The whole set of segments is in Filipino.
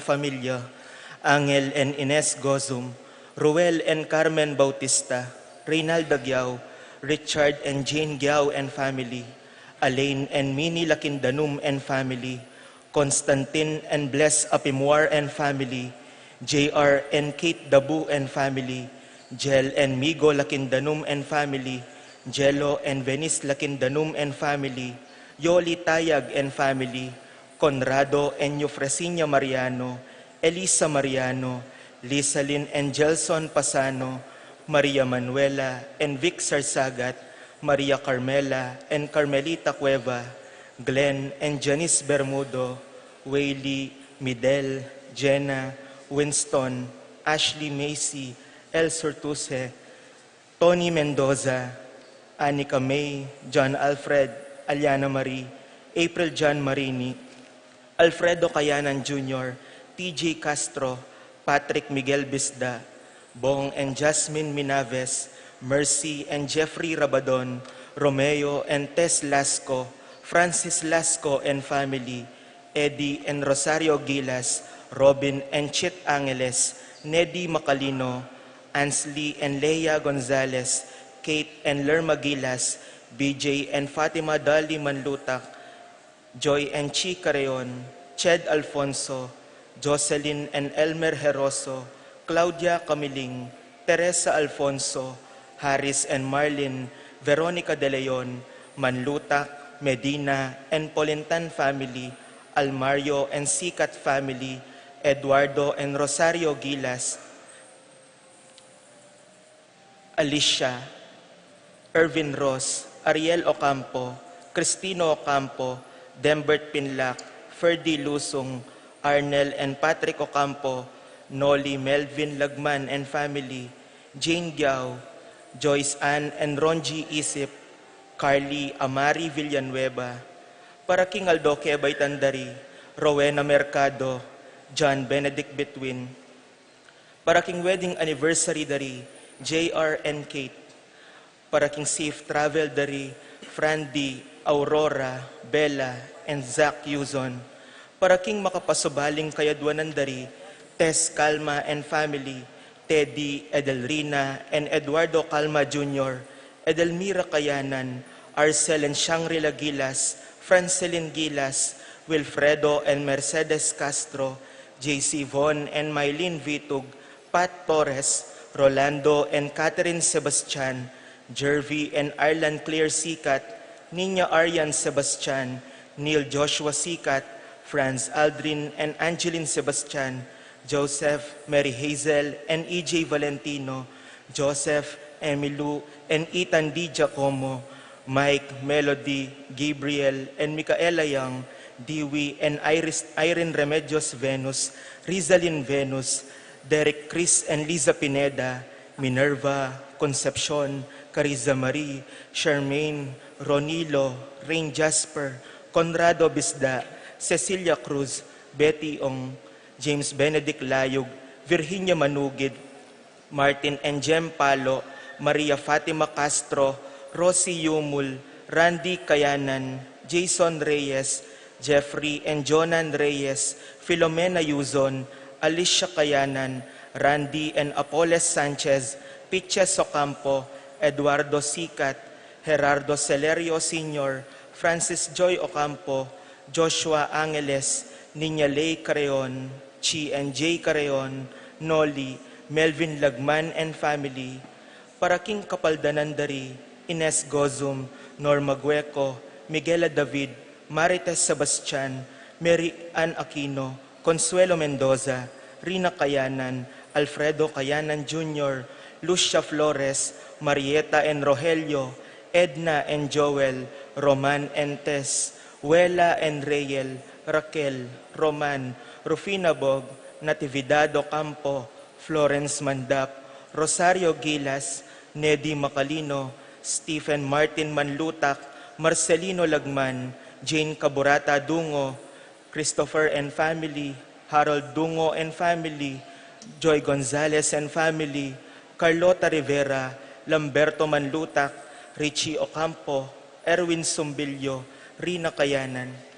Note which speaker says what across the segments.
Speaker 1: Familia, Angel and Ines Gozum, Ruel and Carmen Bautista, Reynaldo Giao, Richard and Jane Giao and family, Alain and Minnie Lakindanum and family, Constantine and Bless Apimuar and family, JR and Kate Dabu and family, Jel and Migo Lakindanum and family, Jello and Venice Lakindanum and family, Yoli Tayag and family, Conrado and Eufresinia Mariano, Elisa Mariano, Lisalyn and Gelson Pasano, Maria Manuela and Vic Sarsagat, Maria Carmela and Carmelita Cueva, Glenn and Janice Bermudo, Wayley, Midel, Jenna, Winston, Ashley Macy, El Sortuse, Tony Mendoza, Anika May, John Alfred, Aliana Marie, April John Marini, Alfredo Cayanan Jr., TJ Castro, Patrick Miguel Bisda, Bong and Jasmine Minaves, Mercy and Jeffrey Rabadon, Romeo and Tess Lasco, Francis Lasco and family, Eddie and Rosario Gilas, Robin and Chit Angeles, Neddy Macalino, Ansley and Leia Gonzalez, Kate and Lerma Gilas, BJ and Fatima Dali Manlutak, Joy and Chi Careon, Ched Alfonso, Jocelyn and Elmer Heroso, Claudia Camiling, Teresa Alfonso, Harris and Marlin, Veronica De Leon, Manlutak, Medina and Polintan family, Almario and Sikat family, Eduardo and Rosario Gilas, Alicia, Ervin Ross, Ariel Ocampo, Cristino Ocampo, Dembert Pinlac, Ferdy Lusong, Arnel and Patrick Ocampo, Noli Melvin Lagman and family, Jane Giao, Joyce Ann and Ronji Isip, Carly Amari Villanueva, para King Aldoque Baytandari, Rowena Mercado, John Benedict Betwin, para King Wedding Anniversary Dari, JR and Kate, para King Safe Travel Dari, Frandy, Aurora, Bella, and Zach Yuzon, para King Makapasubaling Kayadwanan Dari, Tess Calma and family, Teddy, Edelrina, and Eduardo Calma Jr., Edelmira Kayanan, Arcel and Shangri-La Gilas, Francelyn Gilas, Wilfredo and Mercedes Castro, JC Von and Mylene Vitug, Pat Torres, Rolando and Catherine Sebastian, Jervy and Arlan Claire Sikat, Nina Aryan Sebastian, Neil Joshua Sikat, Franz Aldrin and Angeline Sebastian, Joseph, Mary Hazel, and EJ Valentino, Joseph, Emilu, and Ethan D. Giacomo, Mike, Melody, Gabriel, and Micaela Young, Dewey, and Irene Remedios Venus, Rizalyn Venus, Derek Chris and Liza Pineda, Minerva, Concepcion, Cariza Marie, Charmaine, Ronilo, Rain Jasper, Conrado Bisda, Cecilia Cruz, Betty Ong, James Benedict Layug, Virginia Manugid, Martin and Jem Palo, Maria Fatima Castro, Rosie Yumul, Randy Kayanan, Jason Reyes, Jeffrey and Jonan Reyes, Filomena Yuzon, Alicia Kayanan, Randy and Apoles Sanchez, Piches Ocampo, Eduardo Sikat, Gerardo Celerio Sr., Francis Joy Ocampo, Joshua Angeles, Niña Lay Careon, Chi and J. Careon, Noli, Melvin Lagman and family, para King Kapaldanan Dari, Ines Gozum, Norma Gueco, Miguela David, Marites Sebastian, Mary Ann Aquino, Consuelo Mendoza, Rina Kayanan, Alfredo Kayanan Jr., Lucia Flores, Marieta and Rogelio, Edna and Joel, Roman and Tess, Wela and Reyel, Raquel, Roman, Rufina Bog, Natividad Ocampo, Florence Mandap, Rosario Gilas, Neddy Macalino, Stephen Martin Manlutak, Marcelino Lagman, Jane Caburata Dungo, Christopher and family, Harold Dungo and family, Joy Gonzalez and family, Carlota Rivera, Lamberto Manlutak, Richie Ocampo, Erwin Sumbilyo, Rina Kayanan.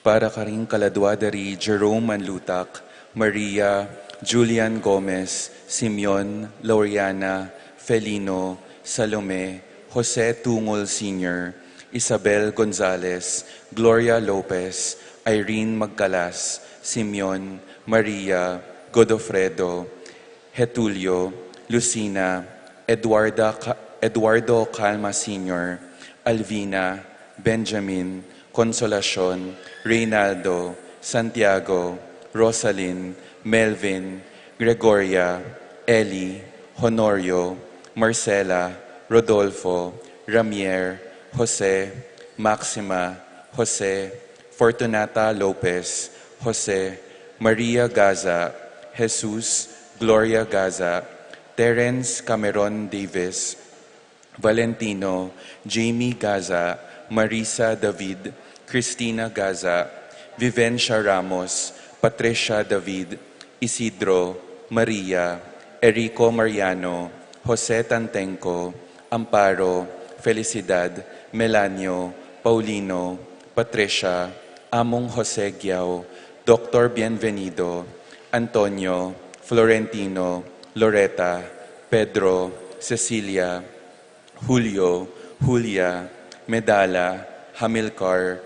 Speaker 2: Para karing kaladwadari Jerome Manlutak, Maria, Julian Gomez, Simeon, Lauriana, Felino, Salome, Jose Tungol Sr., Isabel Gonzalez, Gloria Lopez, Irene Magcalas, Simeon, Maria, Godofredo, Getulio, Lucina, Eduardo Calma Sr., Alvina, Benjamin, Consolacion, Reynaldo, Santiago, Rosalyn, Melvin, Gregoria, Ellie, Honorio, Marcela, Rodolfo, Ramier, Jose, Maxima, Jose, Fortunata Lopez, Jose, Maria Gaza, Jesus, Gloria Gaza, Terence Cameron Davis, Valentino, Jamie Gaza, Marisa David, Christina Gaza, Vivencia Ramos, Patricia David, Isidro, Maria, Erico Mariano, Jose Tantenco, Amparo, Felicidad, Melanio, Paulino, Patricia, Among Jose Giao, Dr. Bienvenido, Antonio, Florentino, Loretta, Pedro, Cecilia, Julio, Julia, Medala, Hamilcar,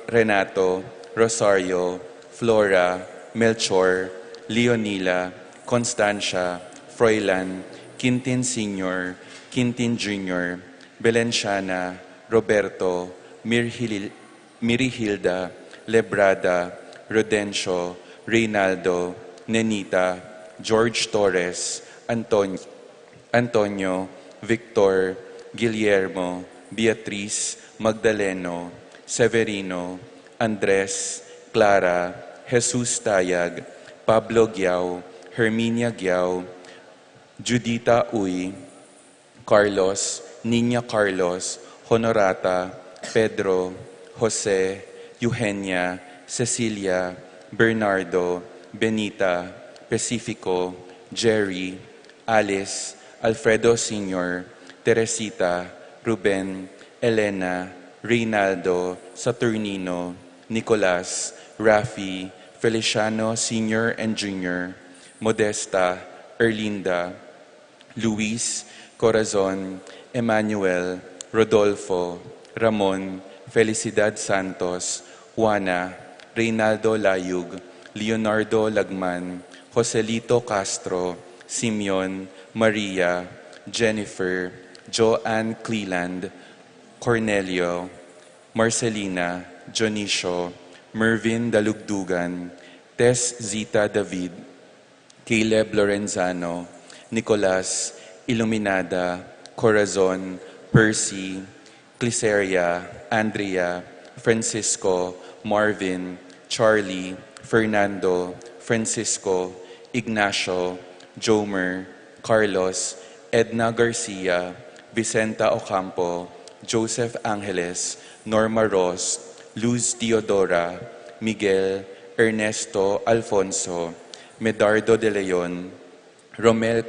Speaker 2: Renato, Rosario, Flora, Melchor, Leonila, Constancia, Froilan, Quintin Sr., Quintin Jr., Belenciana, Roberto, Mirihilda, Lebrada, Rodencio, Reynaldo, Nenita, George Torres, Antonio, Victor, Guillermo, Beatriz, Magdaleno, Severino, Andres, Clara, Jesus Tayag, Pablo Giao, Herminia Giao, Judita Uy, Carlos, Nina Carlos, Honorata, Pedro, Jose, Eugenia, Cecilia, Bernardo, Benita, Pacifico, Jerry, Alice, Alfredo Sr., Teresita, Ruben, Elena, Reynaldo, Saturnino, Nicolas, Rafi, Feliciano Sr. and Jr., Modesta, Erlinda, Luis, Corazon, Emmanuel, Rodolfo, Ramon, Felicidad Santos, Juana, Reynaldo Layug, Leonardo Lagman, Joselito Castro, Simeon, Maria, Jennifer, Joanne Cleland, Cornelio, Marcelina, Dionisio, Mervin Dalugdugan, Tess Zita David, Caleb Lorenzano, Nicolas, Iluminada, Corazon, Percy, Cliseria, Andrea, Francisco, Marvin, Charlie, Fernando, Francisco, Ignacio, Jomer, Carlos, Edna Garcia, Vicenta Ocampo, Joseph Angeles, Norma Ross, Luz Teodora, Miguel, Ernesto Alfonso, Medardo de Leon, Romel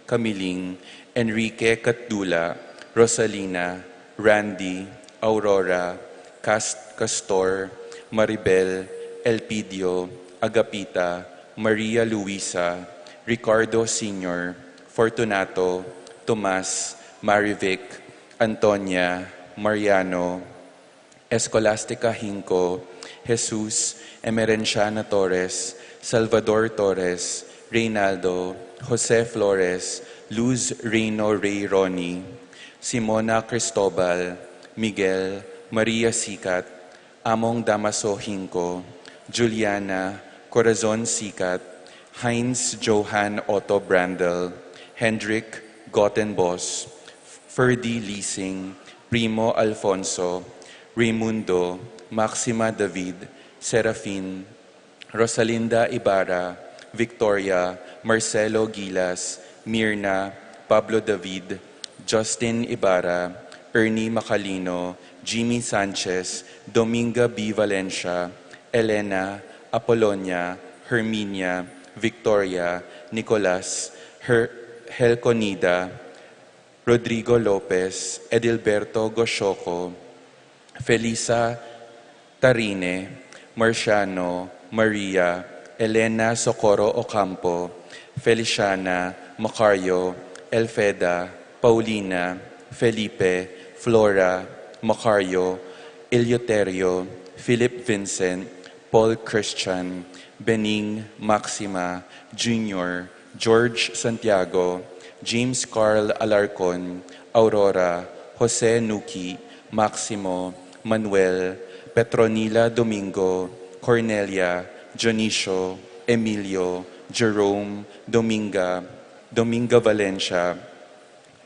Speaker 2: Camiling, Enrique Catdula, Rosalina, Randy, Aurora, Castor, Maribel, Elpidio, Agapita, Maria Luisa, Ricardo Sr., Fortunato, Tomas, Marivic, Antonia, Mariano, Escolastica Hinco, Jesus, Emerenciana Torres, Salvador Torres, Reynaldo, Jose Flores, Luz Reino Ray Ronnie, Simona Cristobal, Miguel, Maria Sikat, Among Damaso Hinco, Juliana, Corazon Sikat, Heinz Johan Otto Brandel, Hendrik Gottenbos, Ferdy Leasing, Primo Alfonso, Raimundo, Maxima David, Serafin, Rosalinda Ibarra, Victoria, Marcelo Gilas, Mirna, Pablo David, Justin Ibarra, Ernie Macalino, Jimmy Sanchez, Dominga B. Valencia, Elena, Apolonia, Herminia, Victoria, Nicolas, Helconida, Rodrigo Lopez, Edilberto Goshoco, Felisa Tarine, Marciano, Maria, Elena Socorro Ocampo, Feliciana, Macario, Elfeda, Paulina, Felipe, Flora, Macario, Eleuterio, Philip Vincent, Paul Christian, Bening, Maxima, Junior, George Santiago, James Carl Alarcon, Aurora, Jose Nuki, Maximo, Manuel, Petronila Domingo, Cornelia, Dionisio, Emilio, Jerome, Dominga Valencia,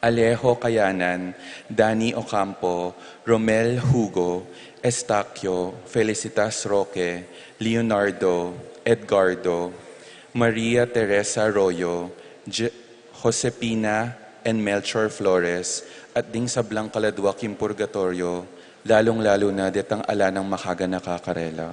Speaker 2: Alejo Kayanan, Danny Ocampo, Romel Hugo, Estacio, Felicitas Roque, Leonardo, Edgardo, Maria Teresa Arroyo, Josepina and Melchor Flores, at ding sablang kaladwaking purgatorio, lalong-lalo na detang ala ng makaga nakakarela.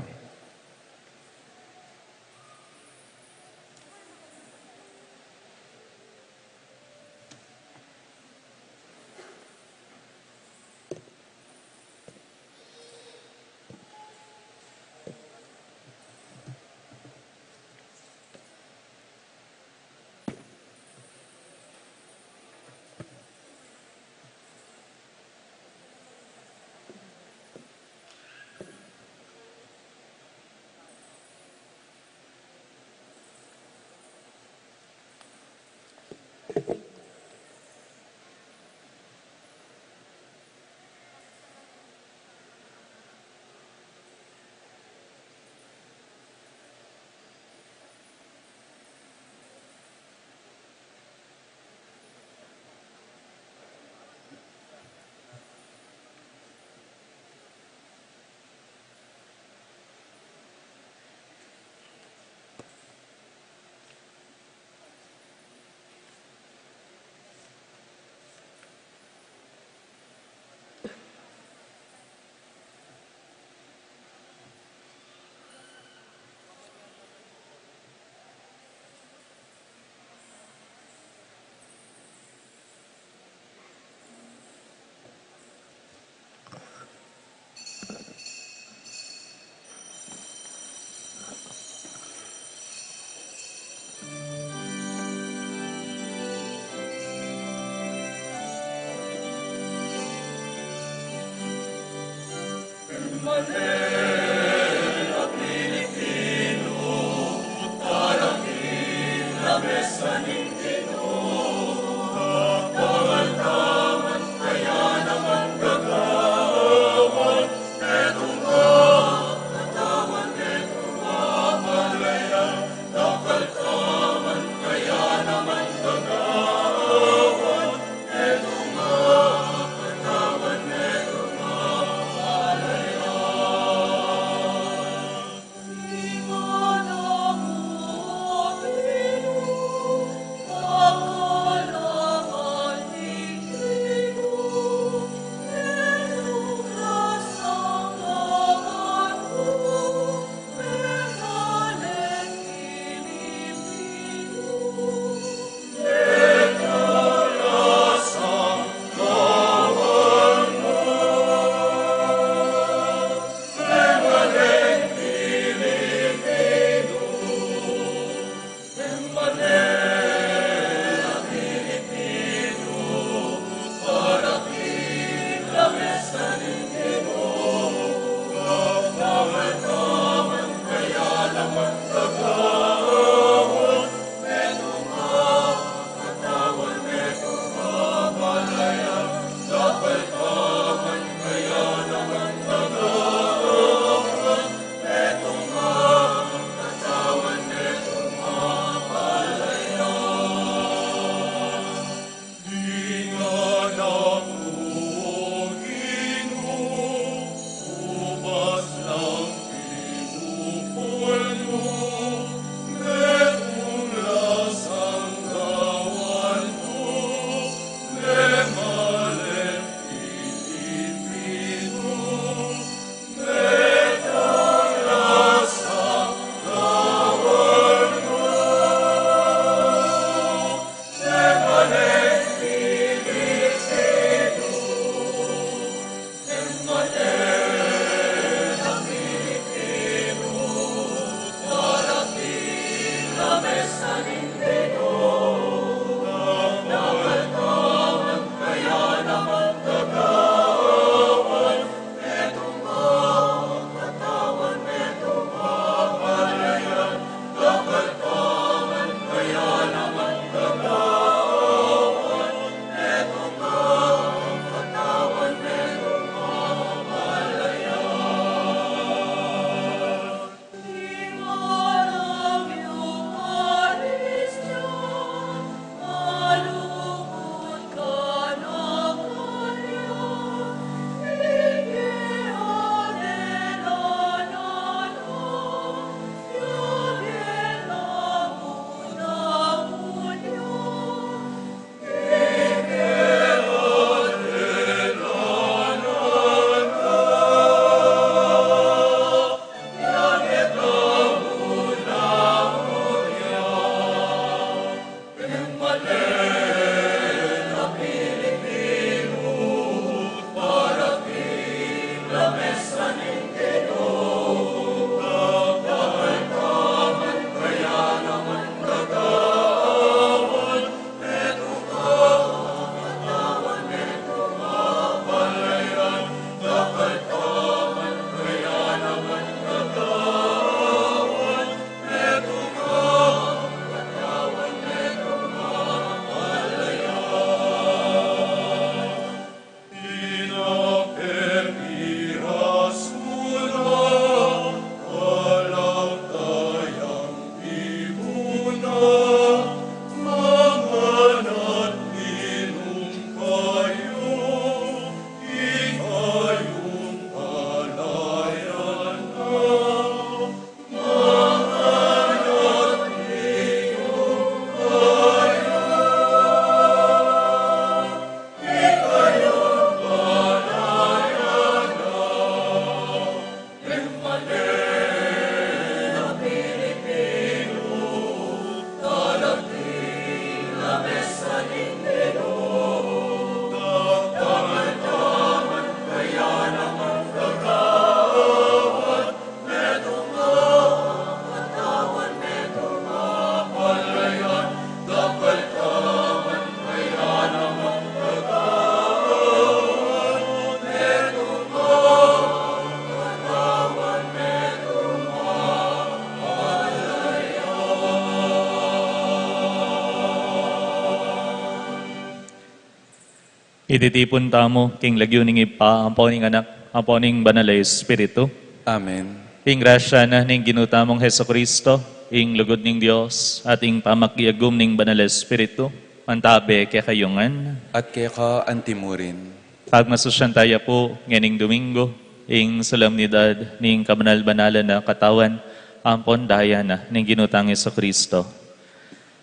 Speaker 3: Ititipon tamo, king lagyuning ipa, amponing anak, amponing banalay Espiritu.
Speaker 2: Amen.
Speaker 3: Ing grasya na ning ginutamong Heso Kristo, ing lugod ning Dios, at ing pamakyagum ning banalay Espiritu, mantabe kay kayungan.
Speaker 2: At kaya ka antimurin.
Speaker 3: Pagmasusyan tayo po nganing Domingo, ing solemnidad ning kabanal-banalan na katawan, ampon daya na ning ginutang Heso Kristo.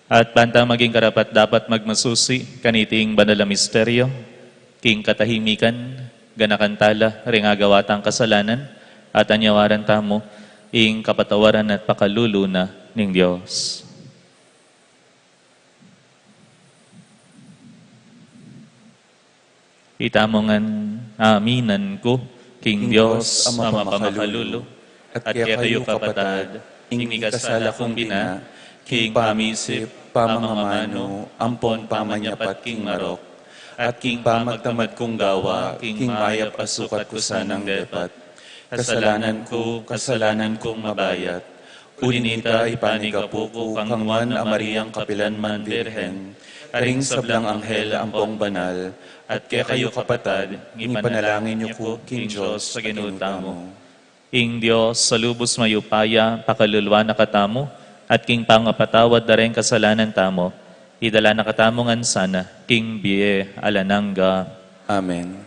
Speaker 3: At banta maging karapat dapat magmasusi kaniting banal na misteryo, king katahimikan, ganakantala, ring agawatang kasalanan, at anyawaran tamo, ing kapatawaran at pakaluluna ning Diyos. Itamongan aminan ko, king Diyos, ama pamakalulo, at kaya kayo kapatad, ing ikasala kong bina, king pamisip, pamamamano, ampon pamanyapat king marok, at king pamagtamad kong gawa, king mayap asukat ko sanang depat. Kasalanan kong mabayat. Uninita ipanigapo ko kang Juan a Mariang Kapilan man Birhen, aring sablang anghel ampong banal, at kaya kayo kapatad, ipanalangin niyo ko, king Diyos, sa ginutamo. Ing Diyos, sa lubos mayupaya, pakalulwa na katamo, at king pangapatawad na rin kasalanan tamo, idala na katamongan sana, king biye alanangga.
Speaker 2: Amen.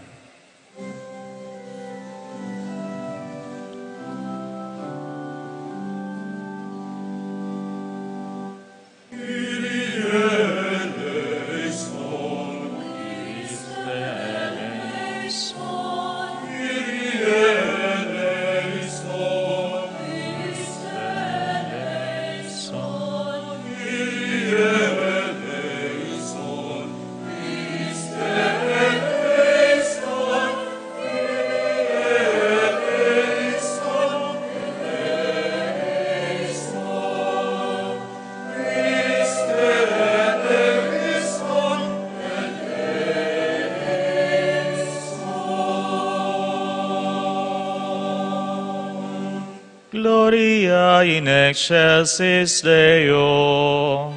Speaker 3: Gloria in excelsis Deo.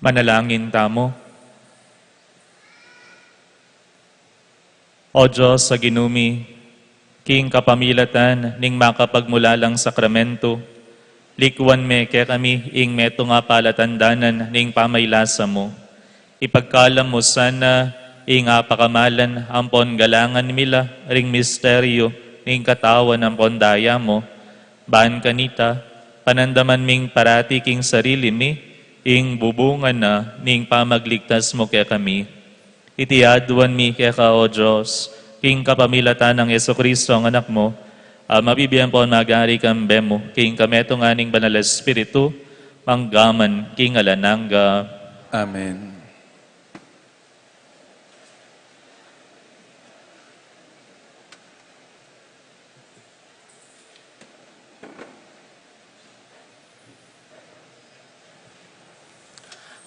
Speaker 3: Manalangin tamo. O Diyos sa ginumi, king kapamilatan ning makapagmulalang sakramento, likwan me kaya kami ing meto nga palatandanan ning pamaylasa mo. Ipagkalam mo sana ing apakamalan ampon galangan mila ring misteryo ning katawan ampon daya mo. Baan kanita, panandaman ming parati king sarili mi, ing bubungan na ning pamagligtas mo kaya kami. Itiadwan mi keka o Diyos, king kapamilatan ng Yeso Kristo ang anak mo, mabibigyan po magari kang bemo, king kametong aning banal espiritu, manggaman king alanangga.
Speaker 2: Amen.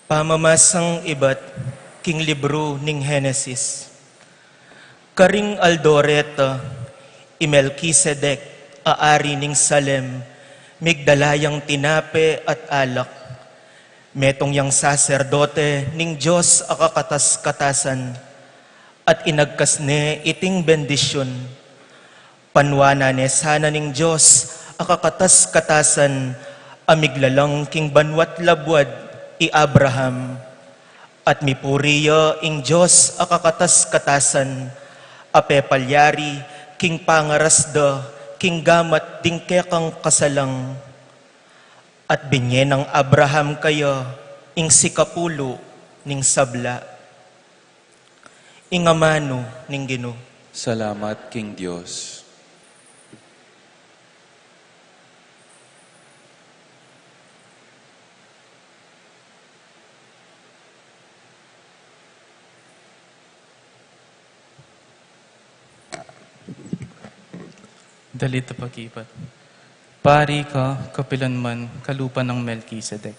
Speaker 1: Pamamasang iba't king libro ning Henesis. Karing Aldoreta, Melkisedek, aari ning Salem, migdalayang tinape at alak. Metong yang saserdote ning Diyos akakatas-katasan, at inagkasne iting bendisyon. Panwana ne sana ning Diyos akakatas-katasan, amiglalang king banwat labwad, i Abraham, at mipuriya ing Diyos akakatas-katasan, apepalyari, king pangarasda, king gamat ding kekang kasalang, at binye ng Abraham kaya, ing sikapulo, ning sabla, ing amano, ning Ginoo.
Speaker 2: Salamat, King Diyos.
Speaker 4: Dalit pagipat. Pari ka, kapilanman, kalupa ng Melkisedek.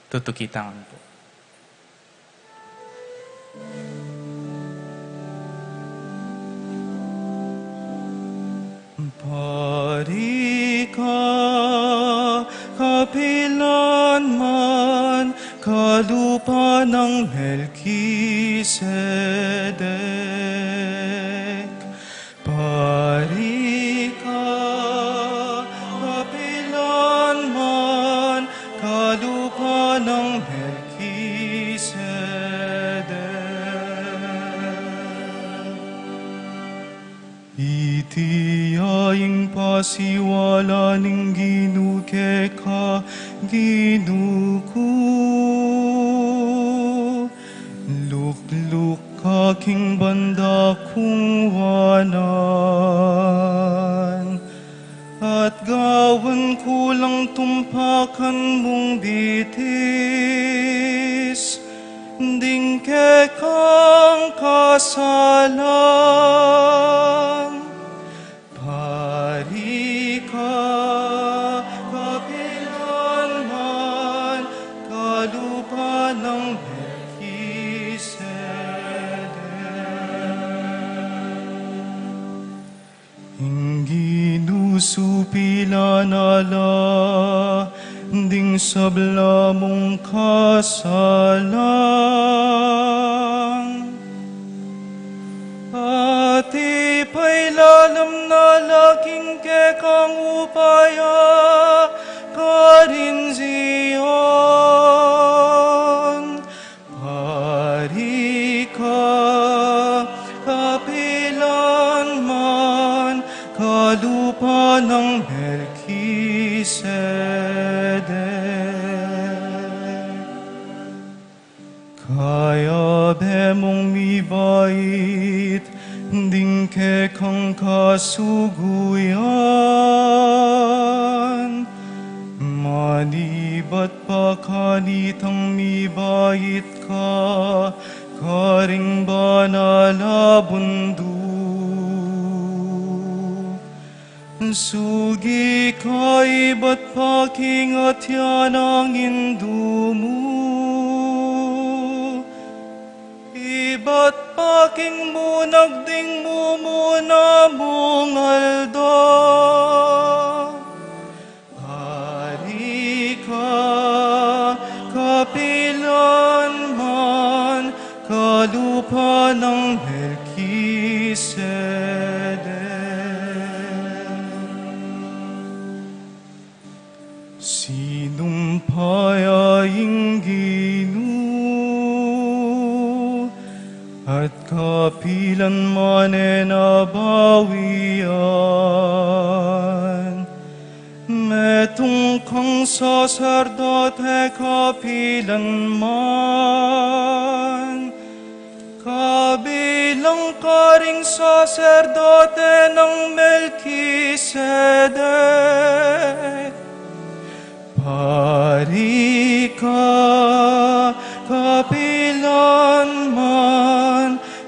Speaker 4: Tutukitangan po. Pari ka, kapilanman, kalupa ng Melkisedek. Pari ka, kapilanman, kalupa ng Melkisedek. Itiyaing pasiwala ning ginuke ka, ginuku. Lukluk kaking banda kung wanan, at gawan kulang tumpakan mong bitis, ding kekang kasalang. Pari ka, kapilanman, kalupa ng Ginusupilanala, ding sabla mong kasalang. At ipailalam na laking kekang upaya, karin Zion. Pari ka, kapilanman, kalupa ng Melkisedek. Kaya bemong mibait, ding kekang kasuguyan. Manibat pa kanitang mibait ka, karing banalabundu. Sugi ka iba't paking at yan ang indumo. Iba't paking munag ding mumuna mong alda. Hari ka, kapilanman, kalupa ng Melkisedek. Sinumpayaing Ginoo, at kapilanman nabawian. Metong kang saserdote kapilanman, ring saserdote ng Melkisedek. Pari ka, kapilanman,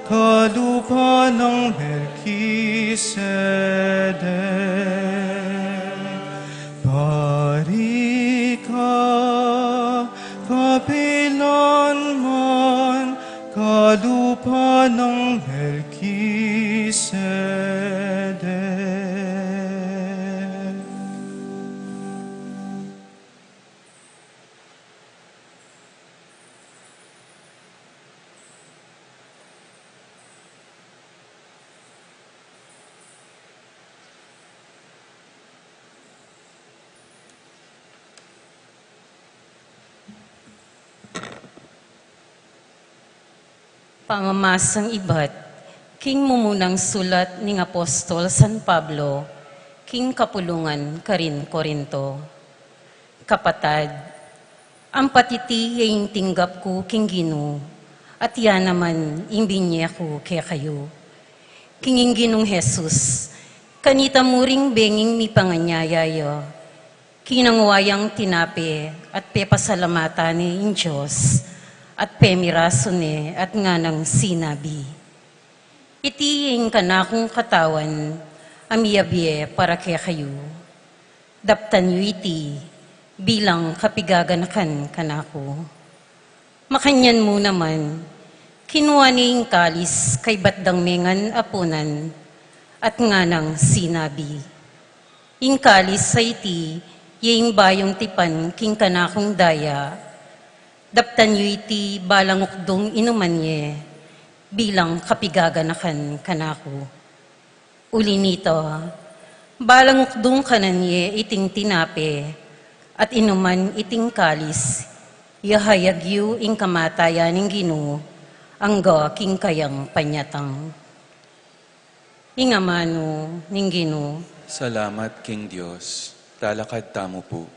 Speaker 4: kalupa ng Melkisedek. Pari ka, kapilanman, kalupa ng Melkisedek.
Speaker 5: Pangamasang ibat, king mumunang sulat ning Apostol San Pablo, king kapulungan karin Korinto. Kapatad, ang patiti yung tinggap ko king Gino, at yan naman imbinye ko kaya kayo. Kinging Ginong Jesus, kanita muring benging mi panganyayayo, kinangwayang tinape at pepasalamatan ni in Diyos, at pemiraso ni at nga ng sinabi. Iti yung kanakong katawan, amiyabye para kaya kayo. Daptan yu iti, bilang kapigaganakan kanako. Makanyan mo naman, kinuha ni yung kalis kay batdang mengan apunan, at nga ng sinabi. Yung kalis sa iti, yung bayong tipan king kanakong daya, daptan yu iti balangukdong inumanye, bilang kapigaganakan kanako. Uli nito, balangukdong kananye iting tinape, at inuman iting kalis, yahayag yu ing kamatayan ng Ginoo, angga king kayang panyatang. Ingamano ng Ginoo.
Speaker 2: Salamat, King Diyos. Talakad tamo po.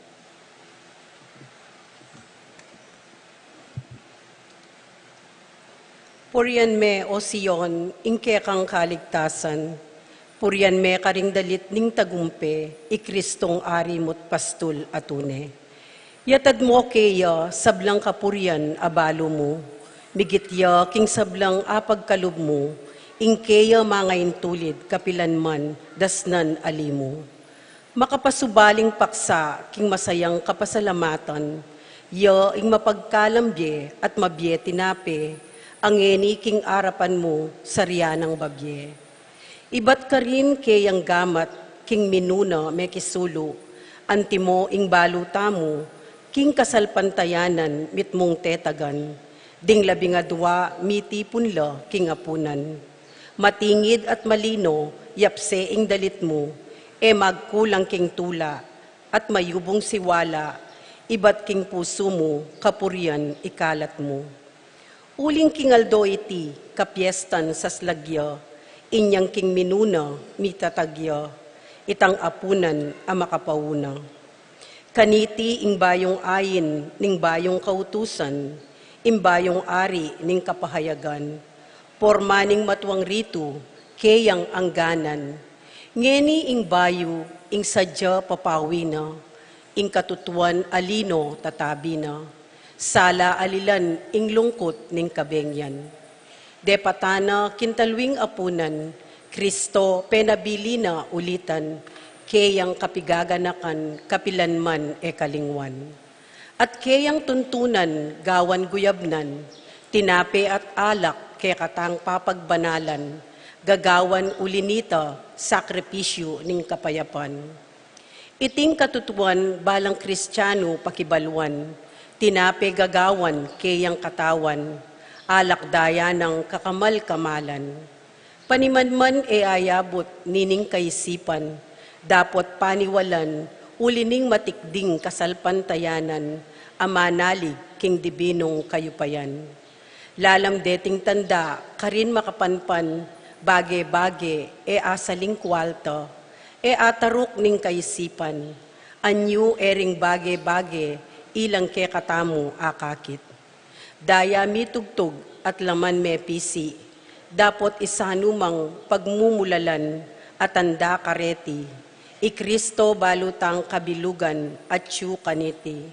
Speaker 6: Purian me, O Sion, ingke kang kaligtasan. Purian me karing dalit ning tagumpe, ikristong ari mo't pastul atune. Yatad mo keya, sablang kapurian abalo mo. Migitya king sablang apagkalub mo, ingkeya mangayin tulid kapilan man, dasnan alimo. Makapasubaling paksa, king masayang kapasalamatan, ya ing mapagkalambye at mabye tinape, ang eni king arapan mo, sarya ng babye. Ibat ka rin kayang gamat, king minuna may kisulo, antimo ing baluta mo, king kasalpantayanan, mitmong tetagan, ding labingadwa, miti punla, king apunan. Matingid at malino, yapse ing dalit mo, e magkulang king tula, at mayubong siwala, ibat king puso mo, kapurian ikalat mo. Uling kingaldo iti, kapiestan sa slagya, inyang king minuna, mitatagya, itang apunan ang makapauna. Kaniti ing bayong ayin, ning bayong kautusan, ing bayong ari, ning kapahayagan, pormaning matuang rito, kayang angganan, ngeni ing bayo, ing sadya papawina, ing katutuan alino tatabina, sala alilan ing lungkot ning kabengyan. Depatana kintalwing apunan, Kristo penabilina ulitan, kayang kapigaganakan kapilanman e kalingwan. At kayang tuntunan gawan guyabnan, tinape at alak kay katang papagbanalan, gagawan ulinita sakripisyo ning kapayapan. Iting katutuan balang Kristiyano pakibalwan, tinape gagawan kayang katawan, alak daya ng kakamal-kamalan. Panimanman e ayabot nining kaisipan, dapot paniwalan, ulining matikding kasalpantayanan, amanalig king dibinong kayupayan. Lalam deting tanda, karin makapanpan, bage-bage, e asaling kwalta, e ataruk ning kaisipan, anyu ering bage-bage, ilang ke katamu akakit. Daya mitugtog at laman me pisi, Dapot isanumang pagmumulalan at tanda kareti, Ikristo balutang kabilugan at yu kaniti.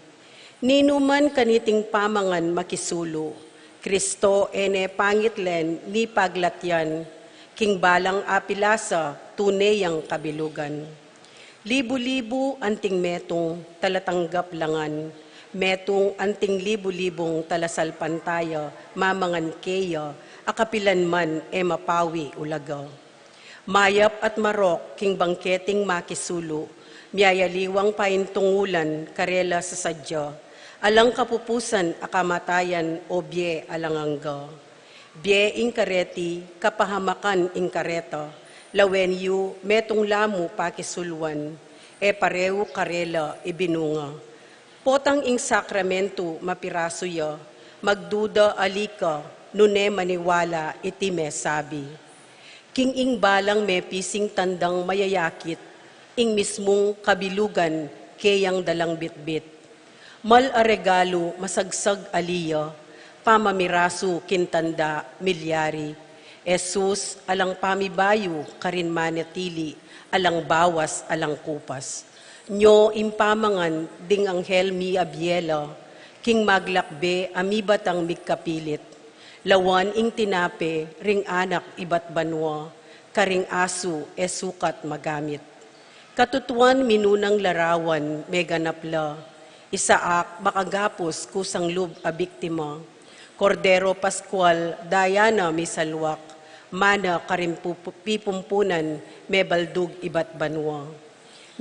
Speaker 6: Ninuman kaniting pamangan makisulo, Kristo ene pangitlen ni paglatyan, king balang apilasa tuneyang kabilugan. Libu-libu anting metong talatanggap langan, metong anting libu-libong talasalpantaya, mamangan keya, akapilan man e mapawi ulaga. Mayap at marok king bangketing makisulo, miyayaliwang paintungulan karela sa sadya, alang kapupusan akamatayan o bie alangangga. Bie ing kareti, kapahamakan ing kareta, lawen yu metong lamu pakisulwan, e pareho karela ibinunga. Potang ing sakramento mapiraso ya, magduda alika, nune maniwala itime sabi. King ing balang me pising tandang mayayakit, ing mismong kabilugan kayang dalang bitbit. Mal a regalo masagsag aliya, pamamiraso kintanda milyari. Jesus alang pamibayo karin manatili, alang bawas alang kupas. Nyo impamangan ding anghel mi abiela, king maglakbe amibatang migkapilit. Lawan ing tinape, ring anak ibat banwa, karing aso e sukat magamit. Katutuan minunang larawan, meganapla, isaak makagapos kusang lub a biktima, Cordero Pascual, Diana misalwak, mana pipumpunan, me baldug ibat banwa.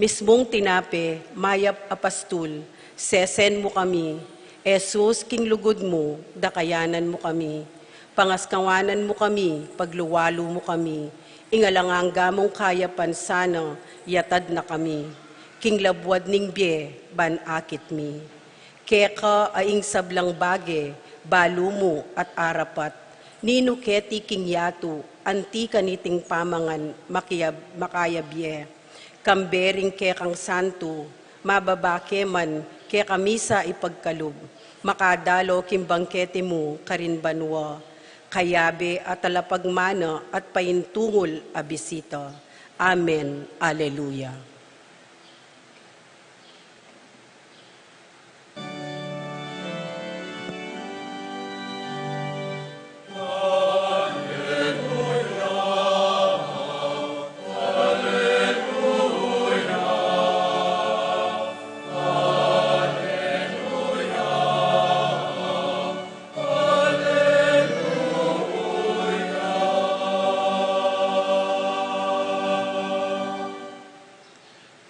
Speaker 6: Mismong tinape, mayap apastul, sesen mo kami, Jesus, king lugod mo, dakayanan mo kami, pangaskawanan mo kami, pagluwalo mo kami, ingalangangga mong kaya pansana, yatad na kami, king labwad ning bie, ban akit mi. Keka aing sablang bage, balo mo at arapat, nino keti king yato, anti kaniting pamangan, makayabye, kambering kekang santo, mababake man, kekamisa ipagkalub, makadalo kimbangkete mo, karin banwa, kayabe at talapagmana at paintungol abisita. Amen. Alleluia.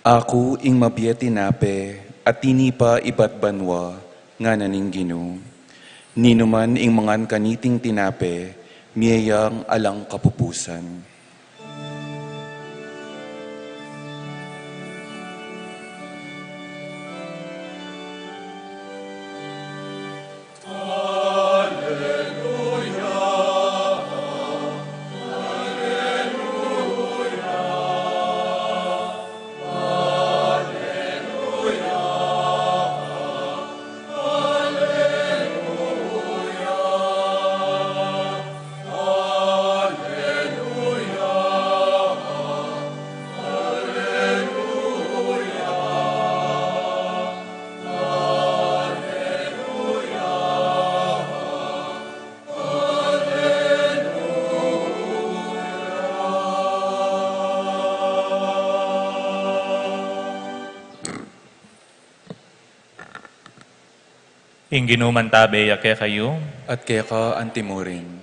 Speaker 2: Ako ing mabiyeti nape, at tinipa ibat banwa, nga naning Ginoo. Ninuman ing mangan kaniting tinape, miyayang alang kapupusan.
Speaker 3: Ing ginuman tabe ake kayo,
Speaker 2: At kaya ka antimurin,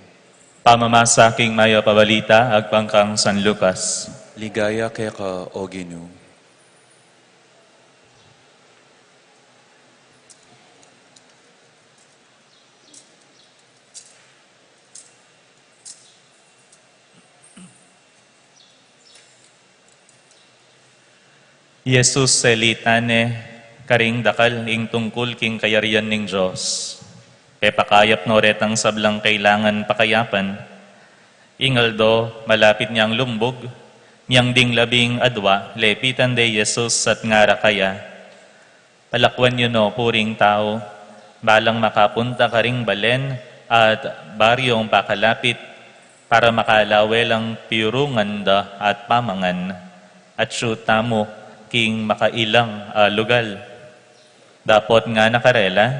Speaker 3: pamamasa king maya pabalita, agpangkang San Lucas.
Speaker 2: ligaya kaya ka, O Ginoo.
Speaker 3: Jesus selitane, karing dakal ing tungkol king kayarian ning Diyos. Pepakayap no retang sablang kailangan pakayapan. Ingaldo, malapit niyang lumbog, niyang ding labing adwa, lepitan de Jesus at ngara kaya. Palakwan yun no, puring tao, balang makapunta karing balen at baryong pakalapit, para makalawelang piurungan da at pamangan, at syuta mo king makailang lugal. Dapot nga nakarela,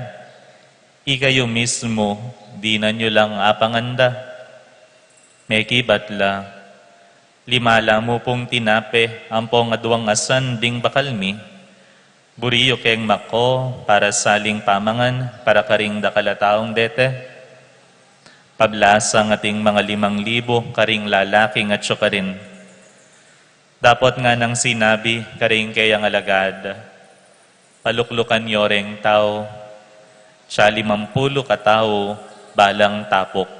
Speaker 3: ikayo mismo, di na nyo lang apanganda. May kibatla, limala mo pong tinape, ampong aduang asan ding bakalmi, buriyo keng mako, para saling pamangan, para karing dakalataong dete. Pablasang ating mga 5,000, karing lalaking at syukarin. Dapot nga nang sinabi, karing kayang alagad, paluklukan nyo reng tao, siya 50 katao, balang tapok.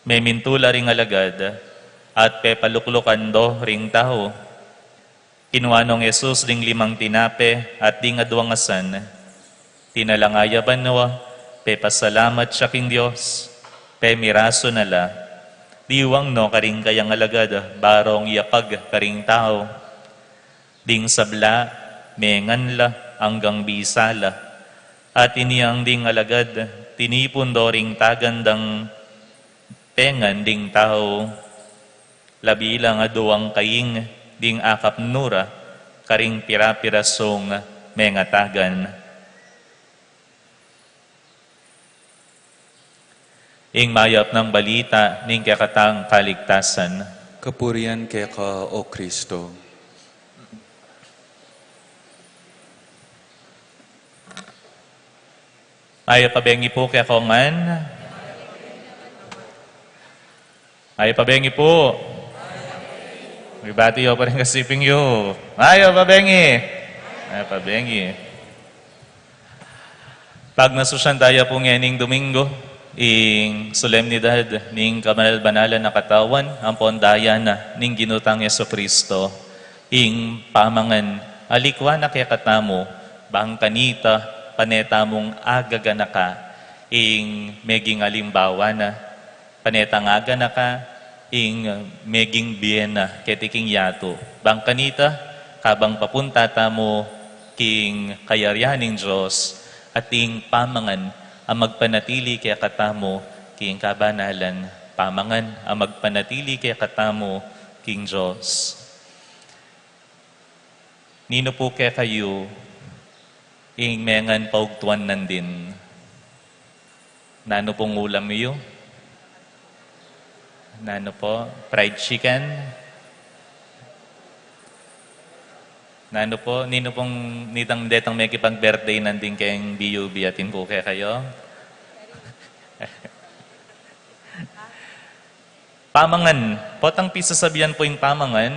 Speaker 3: May mintula ring alagad, at pepaluklukan do ring tao. Kinuanong Jesus ding 5 tinape, at ding aduang asan. Tinalangaya banwa, pepasalamat siya king Diyos, miraso nala, diwang no karing kayang alagad, barong yapag karing tao. Ding sabla, mengan la, hanggang bisala. At iniyang ding alagad, tinipon do ring tagandang pengan ding tao. Labilang aduang kaying, ding akap nura, karing pirapirasong mengatagan. Ing mayap ng balita ning kakatang kaligtasan.
Speaker 2: Kapurian kay ka, O Kristo.
Speaker 3: Ay pabengi po kay kongan. Ay pabengi po. Ibati yo pa rin kasiping yo. Ay pabengi. Ay pabengi. Pag nasusyan tayo po nganing Domingo, ing solemnidad ning kabanal-banalan na katawan, ang pondayan na ning ginutang Jesucristo, ing pamangan, alikwa na kaya katamo, bang kanita, paneta mong agaga na ka, ing meging alimbawa na, paneta ng aga na ka, ing meging biyena, ketiking yato, bang kanita, kabang papunta tamo, king kayaryaning Diyos, at ing pamangan, ang magpanatili kaya katamo king kabanalan, pamangan ang magpanatili kaya katamo king Diyos. Nino po kaya kayo ing mengan paugtuan nandin. Nano pong ulam iyo? Nano po? Fried chicken? Nano po? Nino pong nitang detang may kipang birthday nanding kayong BUB atin po kaya kayo? Pamangan. Potang pisasabihan po yung pamangan,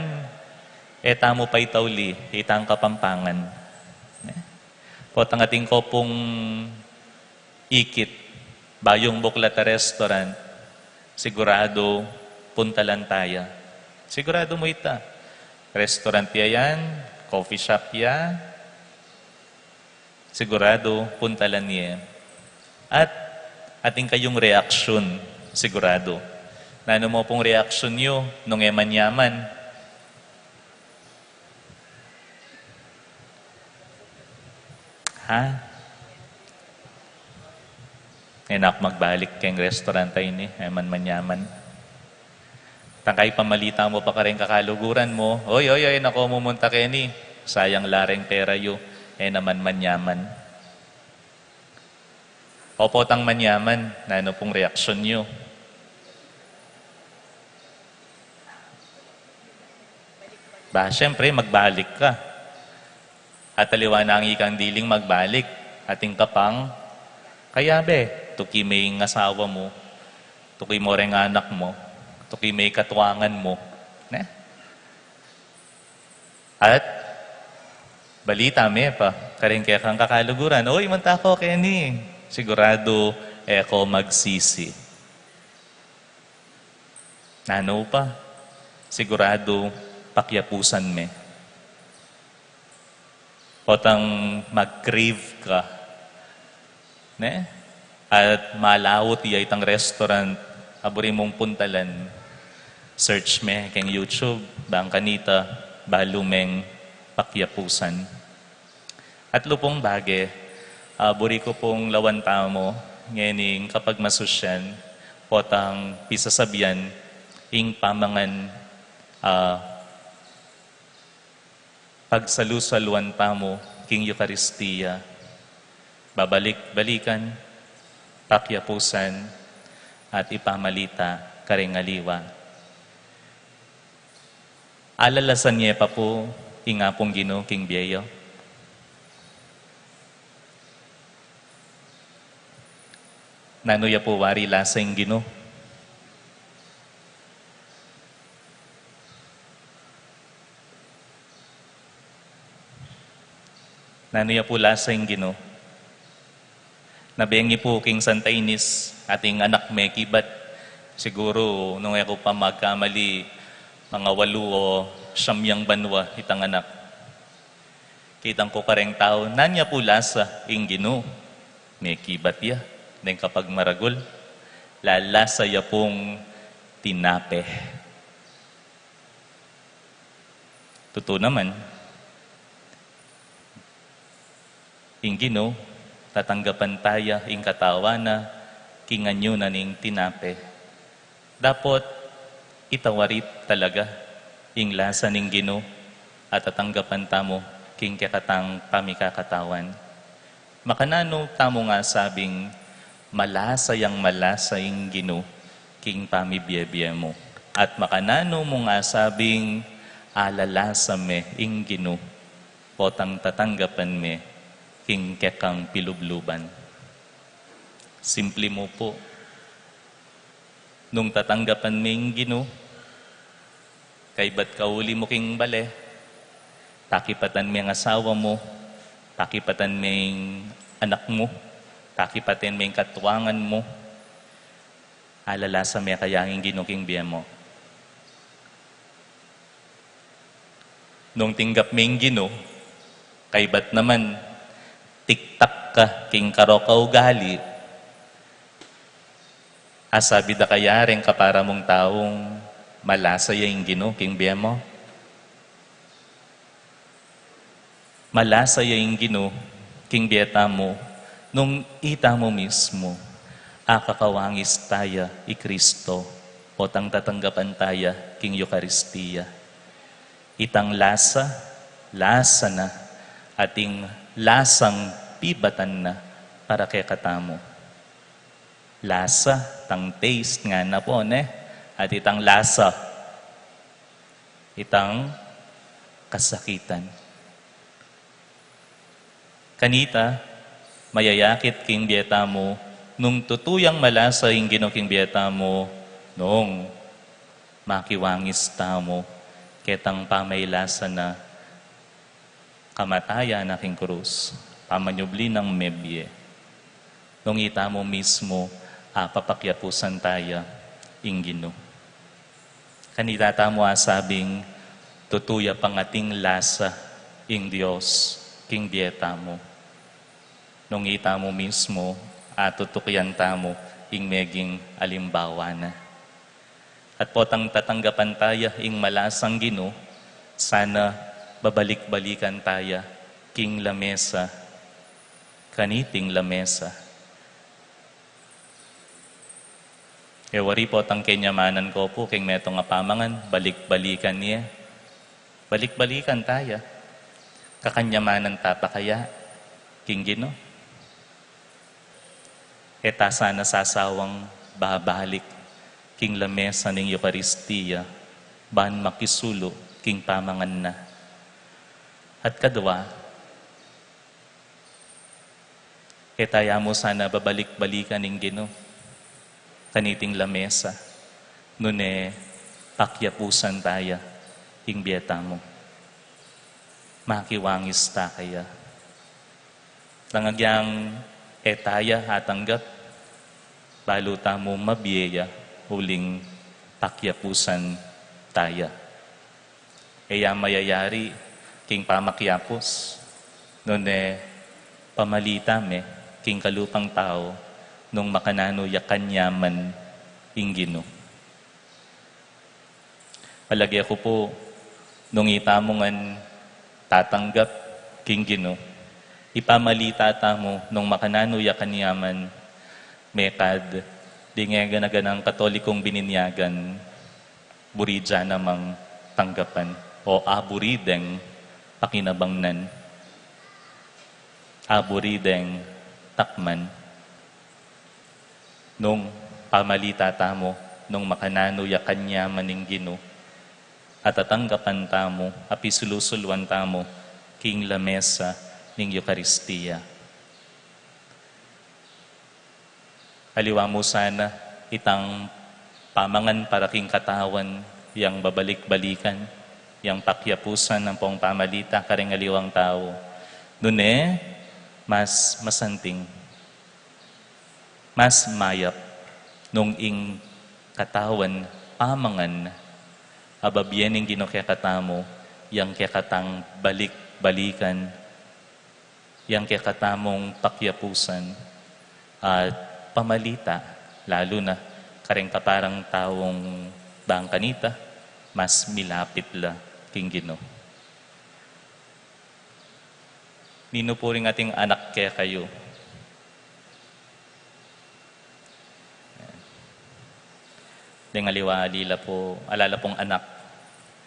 Speaker 3: tamo pa itawli, itang kapampangan. Potang ating ko pong ikit, bayong buklata restaurant, sigurado puntalan tayo. Sigurado mo ita. Restaurant yan, coffee shop ya, sigurado puntalan niya. At ating kayong reaksyon, sigurado. Nano mo pong reaksyon nyo nung eman-yaman? Ha? Enak magbalik kayong restaurant tayo ni, eman-manyaman. Tangkay pamalita mo pa ka rin kakaluguran mo. Oy, nako mumunta kayo ni. Sayang lareng pera yu. Naman manyaman. Opo tang manyaman. Nano pong reaksyon nyo? Siyempre, magbalik ka. At aliwa na ang ikang diling magbalik. Ating kapang, kaya tuki may ng asawa mo. Tuki mo rin anak mo. Tuki may katuwangan mo. At balita may pa, karing kaya kang kakaluguran, oy, manta ko Kenny. Sigurado, ako magsisi. Nano pa? Sigurado, pakyapusan me. Potang mag-crave ka. At malawot iya itang restaurant, aburi mong puntalan. Search me keng YouTube, bang kanita, balumeng pakyapusan. At lupong bage, buri ko pong lawan tamo, ngayon kapag masusyan, potang pisasabihan, ing pamangan pagsalusaluan pa mo king Eucharistia, babalik-balikan, pakyapusan, at ipamalita karengaliwa. Alalasan niya pa po ingapong Ginoo king Bieyo. Nanuya po wari lasing Ginoo. Nanuya po lasing Ginoo. Nabengi po king Santa Ines, ating anak me kibat. Siguro nung ako pa magkamali, mga 8 o 9 banwa itang anak. Kitang ko kareng tao, nanya po lasa ing Ginoo. Me kibat ya. Then kapag maragol, lalasa ya pong tinape. Totoo naman, ing Ginoo, tatanggapan taya ing katawana, kinganyo na ning tinape. Dapat itawarit talaga ing lasa ning Ginoo at tatanggapan tamo king kakatang pamikakatawan. Makanano tamo nga sabing malasayang malasaying Ginoo king pamibiyebye mo. At makanano mo nga sabing alalasa me ing Ginoo potang tatanggapan me king kekang pilubluban. Simple mo po. Nung tatanggapan me ing Ginoo, kay ba't kauli mo king bale, takipatan me ang asawa mo, takipatan me ing anak mo, takipatin me ing katuwangan mo, alalasa me kayanging Ginoo king biya mo. Nung tinggap me ing Ginoo, kay ba't naman tiktak ka king karokaw gali, asabi da kayareng kapara mong taong malasaya ing Ginoo king biya mo. Malasaya ing Ginoo king biyeta mo, nung ita mo mismo, akakawangis taya i Kristo, potang tatanggapan taya king Eucharistia. Itang lasa, lasa na, ating lasang pibatan na para kay katamo. Lasa, tang taste nga na po, ne? At itang lasa, itang kasakitan. Kanita, mayayakit king biyeta mo, nung tutuyang malasa ing Ginoo king biyeta mo, nung makiwangis tamo, ketang pamaylasa na kamataya na king krus, pamanyubli ng mebye. Nung ita mo mismo, papakyapusan taya ing Ginoo. Kanita tamo asabing, tutuya pangating lasa ing Dios king biyeta mo. Nung ita mo mismo, tutukyan tamo ing meging alimbawa na. At potang tatanggapan taya ing malasang Ginoo, sana babalik-balikan taya king lamesa, kaniting lamesa. Ewari po tang kenyamanan ko po king meto nga pamangan, balik-balikan niya. Balik-balikan taya. Kakanyamanan tapa kaya king Ginoo. Eta sana sasawang babalik king lamesa ning Eucharistia, ban makisulo king pamangan na. At kadwa, etaya mo sana babalik-balikan ning Ginoo, kaniting lamesa, nune pakyapusan taya king biyeta mo. Makiwangis ta kaya. Tangagyang etaya hatanggap, baluta mo mabiyeya, huling pakyapusan taya. Kaya mayayari king pamakyapos, nune pamalita me king kalupang tao, nung makanano yakanyaman ing Ginoo. Palagi ako po, nung ita mo ngan tatanggap king Ginoo, ipamalita ta mo nung makanano yakanyaman, mekad, di nga ganaganang katolikong bininyagan, buridya namang tanggapan o aburideng pakinabangnan, aburideng takman, nung pamalita tamo, nung makanano ya kanya maninggino, at atanggapan tamo, api sulusuluan tamo, king lamesa ning Eucharistia. Aliwa mo sana itang pamangan para king katawan, yang babalik-balikan, yang pakyapusan ng pong pamalita, karing aliwang tao. Nune, mas masanting, mas mayap, nung ing katawan, pamangan, ababyening ginokekatamo, yang kekatang balik-balikan, yang kekatamong pakyapusan, at pamalita, lalo na kareng kaparang taong bangkanita, mas milapit la king Ginoo. Nino po rin ating anak kaya kayo. Deng alila po, alala pong anak.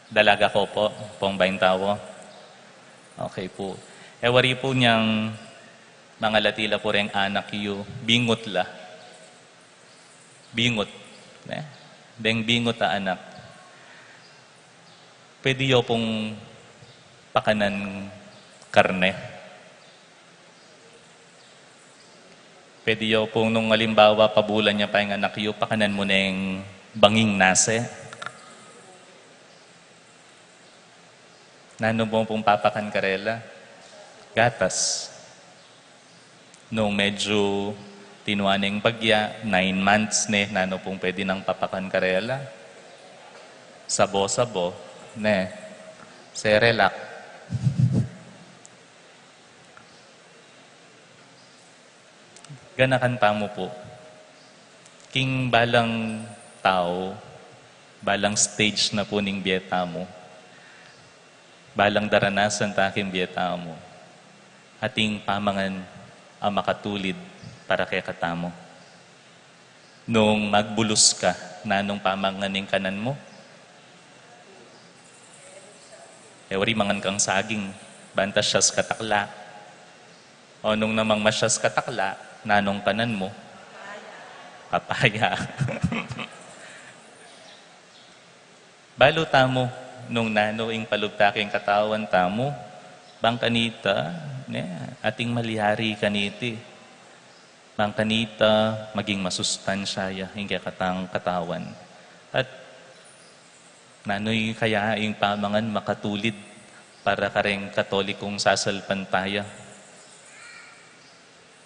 Speaker 3: Dalaga ko po, pong baintawo. Okay po. Ewari po niyang mga latila po rin anak yu, bingot la. Bingot. Deng bingot ta anak. Pwede yo pong pakanan karne. Pwede yo pong nung halimbawa pabulan niya pa yung anak yu, pakanan mo na yung banging nase. Nano mo pong papakan karela? Gatas. Nung medyo tinuaneng bagya, 9 months nano pong pwede nang papakan karela. Sabo-sabo, serelak. Ganakan pa mo po. King balang tao, balang stage na po ning biyeta mo, balang daranasan ta aking biyeta mo, ating pamangan ang makatulid para kay katamo. Nung magbulos ka, nanong pamanganing kanan mo, ewari mangan kang saging, bantas siyas katakla. O nung namang masyas katakla, nanong kanan mo, papaya. Balo tamo, nung nanoing palugtaking katawan tamo, bang kanita, ating malihari kaniti. Bang kanita, maging masustansya, hindi katang katawan. At nanoy kaya yung pamangan makatulid para kareng katolikong sasalpantaya.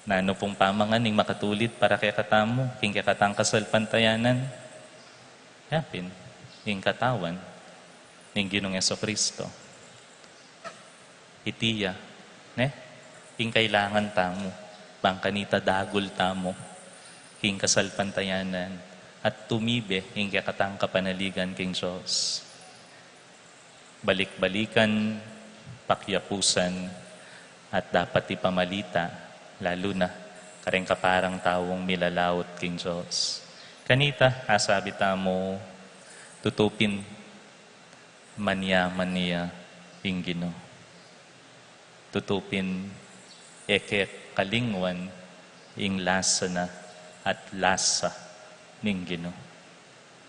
Speaker 3: Nano pong pamangan yung makatulid para kay katamo, king katang kasalpantayanan. Yapin, yung katawan, yung Ginoong Jesucristo. Itiya, yung kailangan tamo, bang kanita dagol tamo, king kasalpantayanan, at tumibe yung katang kapanaligan king Diyos. Balik-balikan, pakyapusan, at dapat ipamalita, lalo na kareng kaparang tawong milalawot king Diyos. Kanita, asabi tamo, tutupin manya ing Ginoo. Tutupin eke kalingwan ing lasa na at lasa ning Ginoo.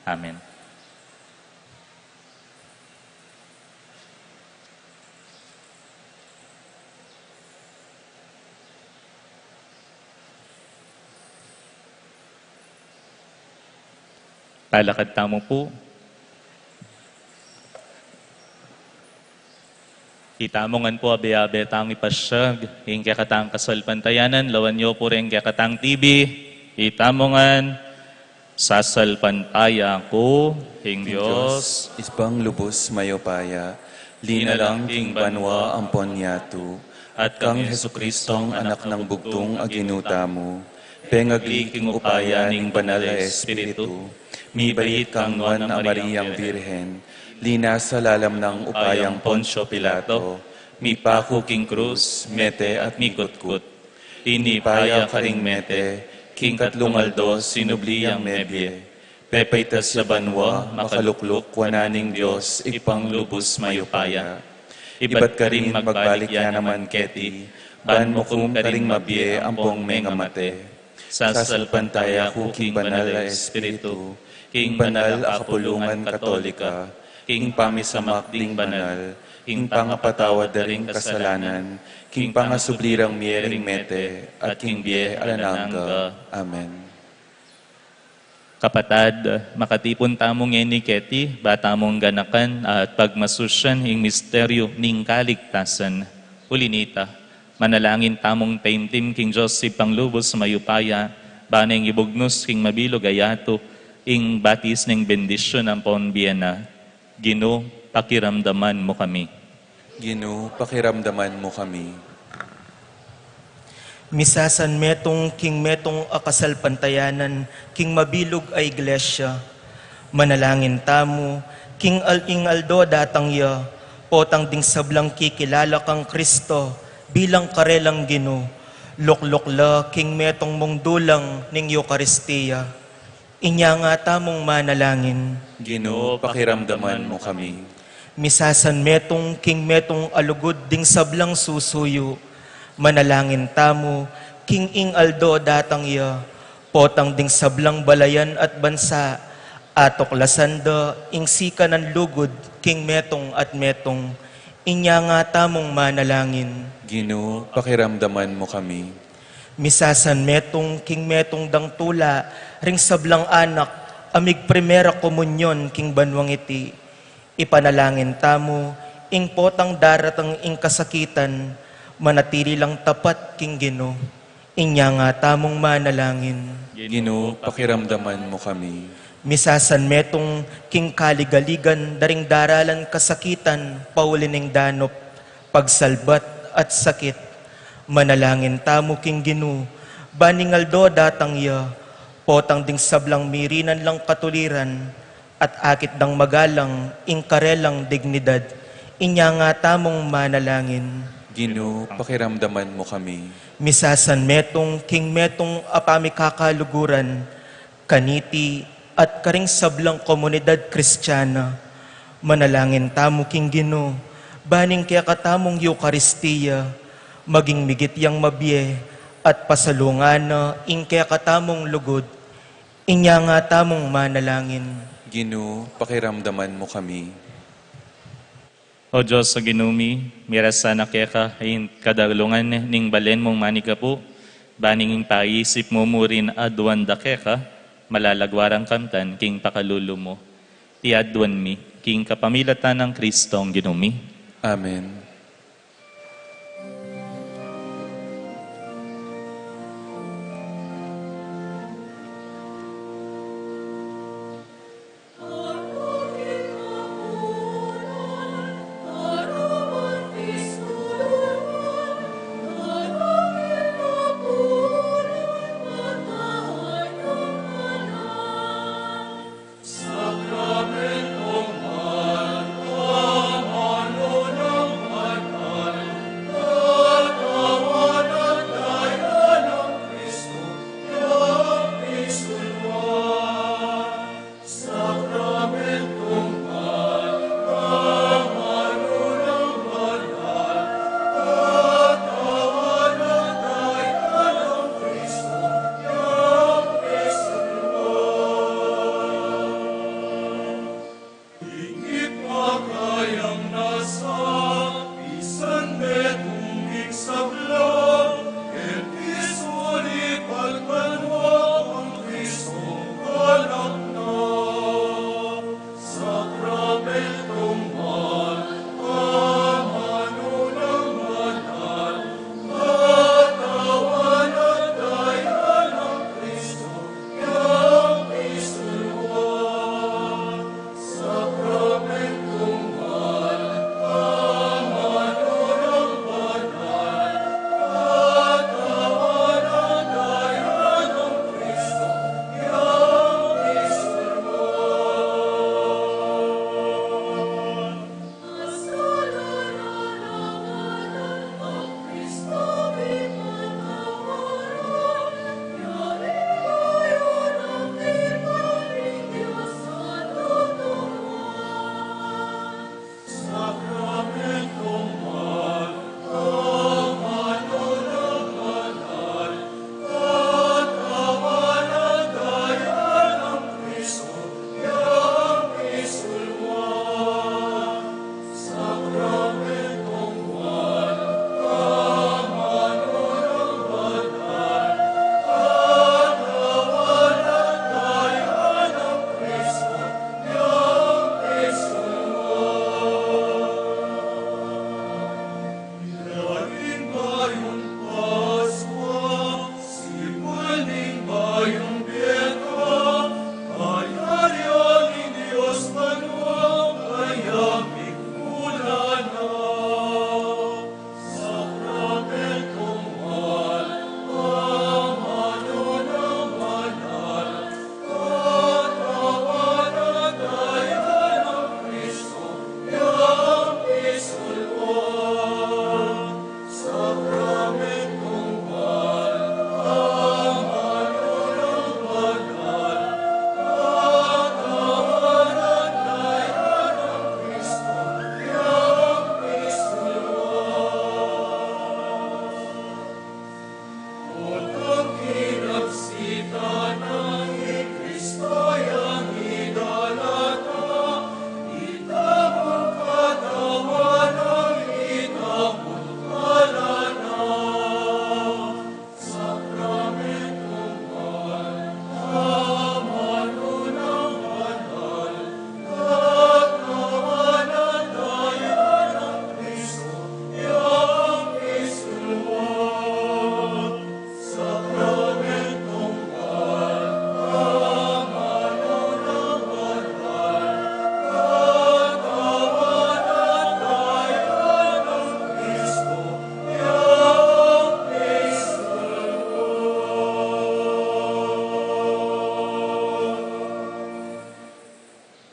Speaker 3: Amen. Palakad tamo po. Itamongan po abe-abe tang ipasyag, ing kakatang kasalpantayanan, lawan nyo po rin kakatang TV, itamongan, sasalpantaya ko, ing Diyos,
Speaker 2: Isbang lubos mayopaya, linalang king banwa ang ponyatu, at kang Jesukristong anak ng bugtong aginuta mo, pengagliking upaya ning banal na Espiritu, mibayit kang nuan na Mariyang Birhen, lina sa lalam ng upayang Poncio Pilato, mipako king krus, mete at mikutkut, inipaya karing mete, king katlungaldo sinubliyang mebye,
Speaker 3: Pepaitas sa banwa, makalukluk, wananing Diyos, ipanglubos mayupaya. Iba't ka rin magbalik ya naman keti, ban mo kum ka rin mabye ampong mengamate. Sasalpantaya king banal a Espiritu, king banal a kapulungan katolika, king pamisamak ding banal, king pangapatawad daring kasalanan, king pangasublirang miyering mete, at king biye alanangga.
Speaker 2: Amen.
Speaker 3: Kapatad, makatipon tamong ni Keti, bata mong ganakan at pagmasusyan ing misteryo ning kaligtasan. Ulinita, manalangin tamong taimtim king Diyos si panglubos mayupaya, baneng ibugnos king mabilog ayato, ing batis ning bendisyon ang ponbiyana. Gino, pakiramdaman mo kami.
Speaker 2: Ginoo, pakiramdaman mo kami.
Speaker 1: Misasan metong king metong akasal pantayanan, king mabilog ay iglesia. Manalangin tamo, king aldo datang ya, potang ding sablang kikilala kang Kristo, bilang karelang Gino. Luklukla, king metong mong dulang ning Eucharistia. Inya nga tamong manalangin.
Speaker 2: Ginoo, pakiramdaman mo kami.
Speaker 1: Misasan metong king metong alugod ding sablang susuyo. Manalangin tamo, king ing aldo datang iya, potang ding sablang balayan at bansa, atoklasan da ing sika ng lugod, king metong at metong, inya nga tamong manalangin.
Speaker 2: Ginoo, pakiramdaman mo kami.
Speaker 1: Misasan metong king metong dang tula, ring sablang anak, amig primera komunyon king banwang iti, ipanalangin tamo, ing potang daratang ing kasakitan, manatili lang tapat king Gino, inya nga tamong manalangin.
Speaker 2: Ginoo, pakiramdaman mo kami.
Speaker 1: Misasan metong king kaligaligan, daring daralan kasakitan, paulining danop, pagsalbat at sakit. Manalangin tamo king Gino, baningaldo datang ya, potang ding sablang mirinan lang katuliran, at akit dang magalang, ing karelang dignidad, inya nga tamong manalangin.
Speaker 2: Ginoo, pakiramdaman mo kami.
Speaker 1: Misasan metong king metong apami kakaluguran, kaniti at karing sablang komunidad Kristiyana. Manalangin tamo king Gino, baning kaya katamong Eucharistia, maging migit yang mabye at pasalungana ing kaya katamong lugod, inya nga tamong manalangin.
Speaker 2: Ginoo, pakiramdaman mo kami.
Speaker 3: O Diyos sa ginumi, mirasa na keka ay kadalungan ning balen mong manikapu, baning paisip mo mo rin adwan da keka, malalagwarang kamtan king pakalulu mo. Ti adwan mi, king kapamilatan ng Kristong ginumi.
Speaker 2: Amen.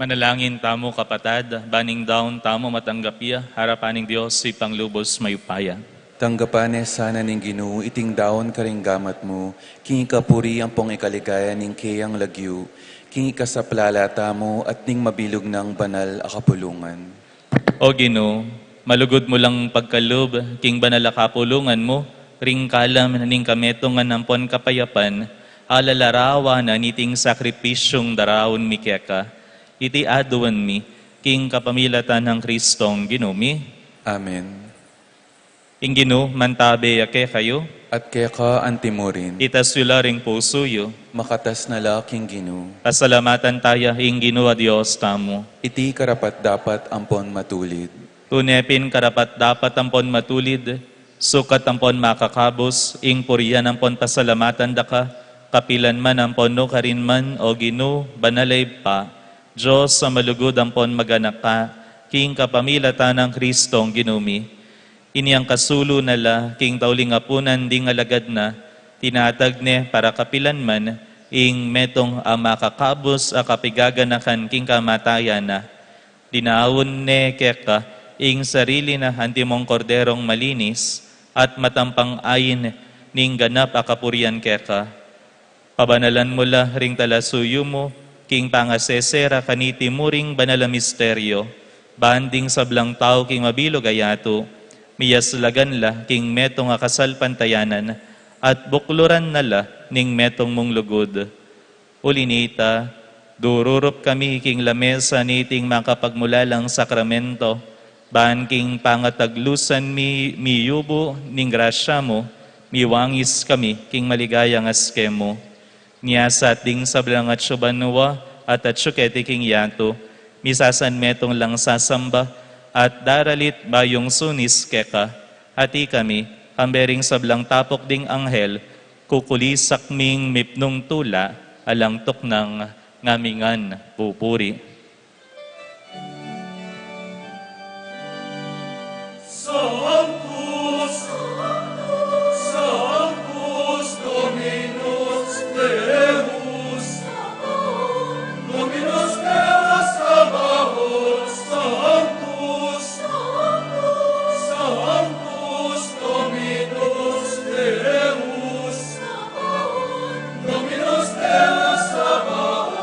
Speaker 3: Manalangin tamo kapatad, baning daon tamo matanggapya, harapaning Diyos si panglubos mayupaya.
Speaker 2: Tanggapane sana ning Ginoo iting daon karing gamat mo, king ikapuri ang pong ikaligaya ning kayang lagyu, king ikasaplalata mo at ning mabilog ng banal a kapulungan.
Speaker 3: O Ginoo, malugod mo lang pagkalob, king banal a kapulungan mo, ring kalam ning kametongan nampon kapayapan, alalarawa na niting sakripisyong darawon mi keka, iti aduan mi, king kapamilatan ng Kristong Ginumi.
Speaker 2: Amen.
Speaker 3: Ingino, mantabe ake kayo,
Speaker 2: At kaya ka antimurin,
Speaker 3: itasula ring puso yo,
Speaker 2: makatas na laking Ginoo.
Speaker 3: pasalamatan tayo, ingino a Diyos tamo.
Speaker 2: Iti karapat dapat ampon matulid.
Speaker 3: Tunepin karapat dapat ampon matulid, sukat ampon makakabos, ing puriyan ampon pasalamatan daka, kapilan man ampon no karin man, o Ginoo, banalay pa, Diyos sa malugod ampon maganak ka, king kapamilatan ng Kristong Ginumi. Iniyang kasulo nala, king tauling apunan ding alagad na, tinatag ne para kapilan man, ing metong makakabos a kapigaganakan king kamatayan na. Dinaawon ne keka, ing sarili na antimong korderong malinis, at matampang ayin ning ganap a kapurian keka. Pabanalan mo la ring talasuyo mo, king pangasesera kaniti mo ring banala misteryo, banding sablang tao king mabilog ayato, miyas lagan la king metong akasal pantayanan, at bukluran nala ning metong mong lugod. Ulinita, dururup kami king lamesa niting makapagmulalang sakramento, baan king pangataglusan miyubo ning grasya mo, miwangis kami king maligayang askemo. Niyasa at ding sablang at syubanwa at syukete king yato, misasan metong lang sasamba, at daralit bayong sunis keka, hati kami, kambering sablang tapok ding anghel, kukulisak ming mipnong tula, alang tok ng ngamingan pupuri.
Speaker 7: Sanctus, Sanctus Dominus Deus, Dominus Deus Sabaoth, Sanctus, Sanctus Dominus Deus, Dominus Deus Sabaoth.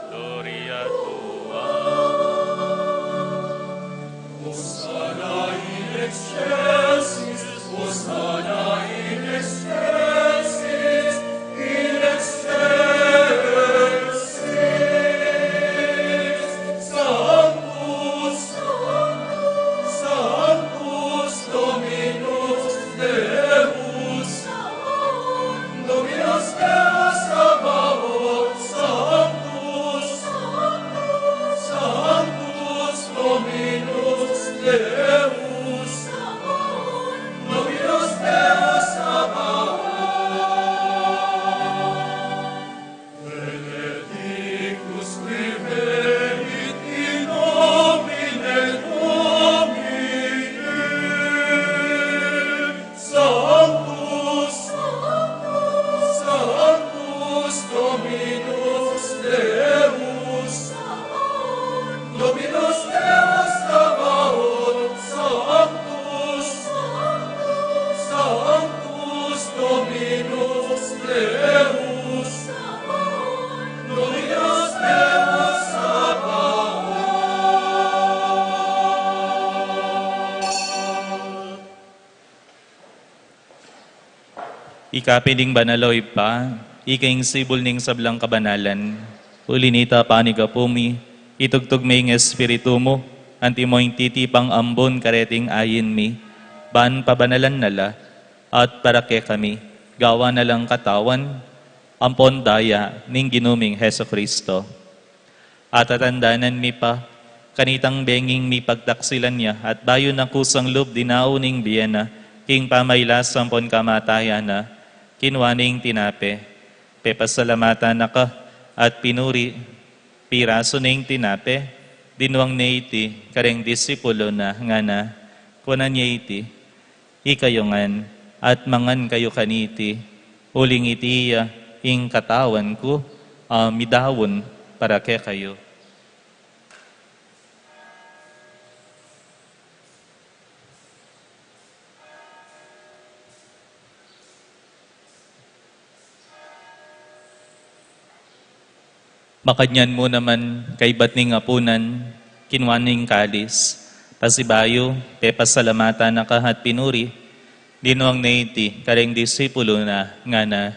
Speaker 3: Gloria tua.
Speaker 7: Hosanna in excelsis, Hosanna in excelsis, in excelsis. Sanctus, Sanctus Dominus Deus, Dominus Deus Sabaoth, Sanctus, Sanctus Dominus Deus, Dominus Deus Sabaoth. Benedictus qui venit in nomine Domini, Sanctus, Sanctus Dominus Deus, Dominus Deus Sabaoth, Sanctus, Sanctus Dominus Deus, Dominus Deus Sabaoth.
Speaker 3: Ikapiling banaloy pa, ikaing sibol ning sablang kabanalan, ulinita panig pumi, itugtog may espiritu mo, anti mo'y titipang ambon kareting ayin mi, ban pabanalan nala, at parake kami, gawa na lang katawan, ampon daya ning ginuming Heso Kristo. At atandanan mi pa, kanitang benging mi pagtaksilan niya, at bayo na kusang loob dinauning biyena, king pamaylas ampon kamatayan na, kinwaning tinape, pepasalamatan na ka, at pinuri, piraso ning tinape, dinuang na iti, kareng disipulo na nga na, kunan niya iti, ikayongan, at mangan kayo kaniti, uling iti ing katawan ko, midawon para ke kayo. Makadyan mo naman kay batning apunan, kinwaning kalis, pasibayo, pepasalamata na kahat pinuri, dinuang na iti, kareng disipulo na nga na,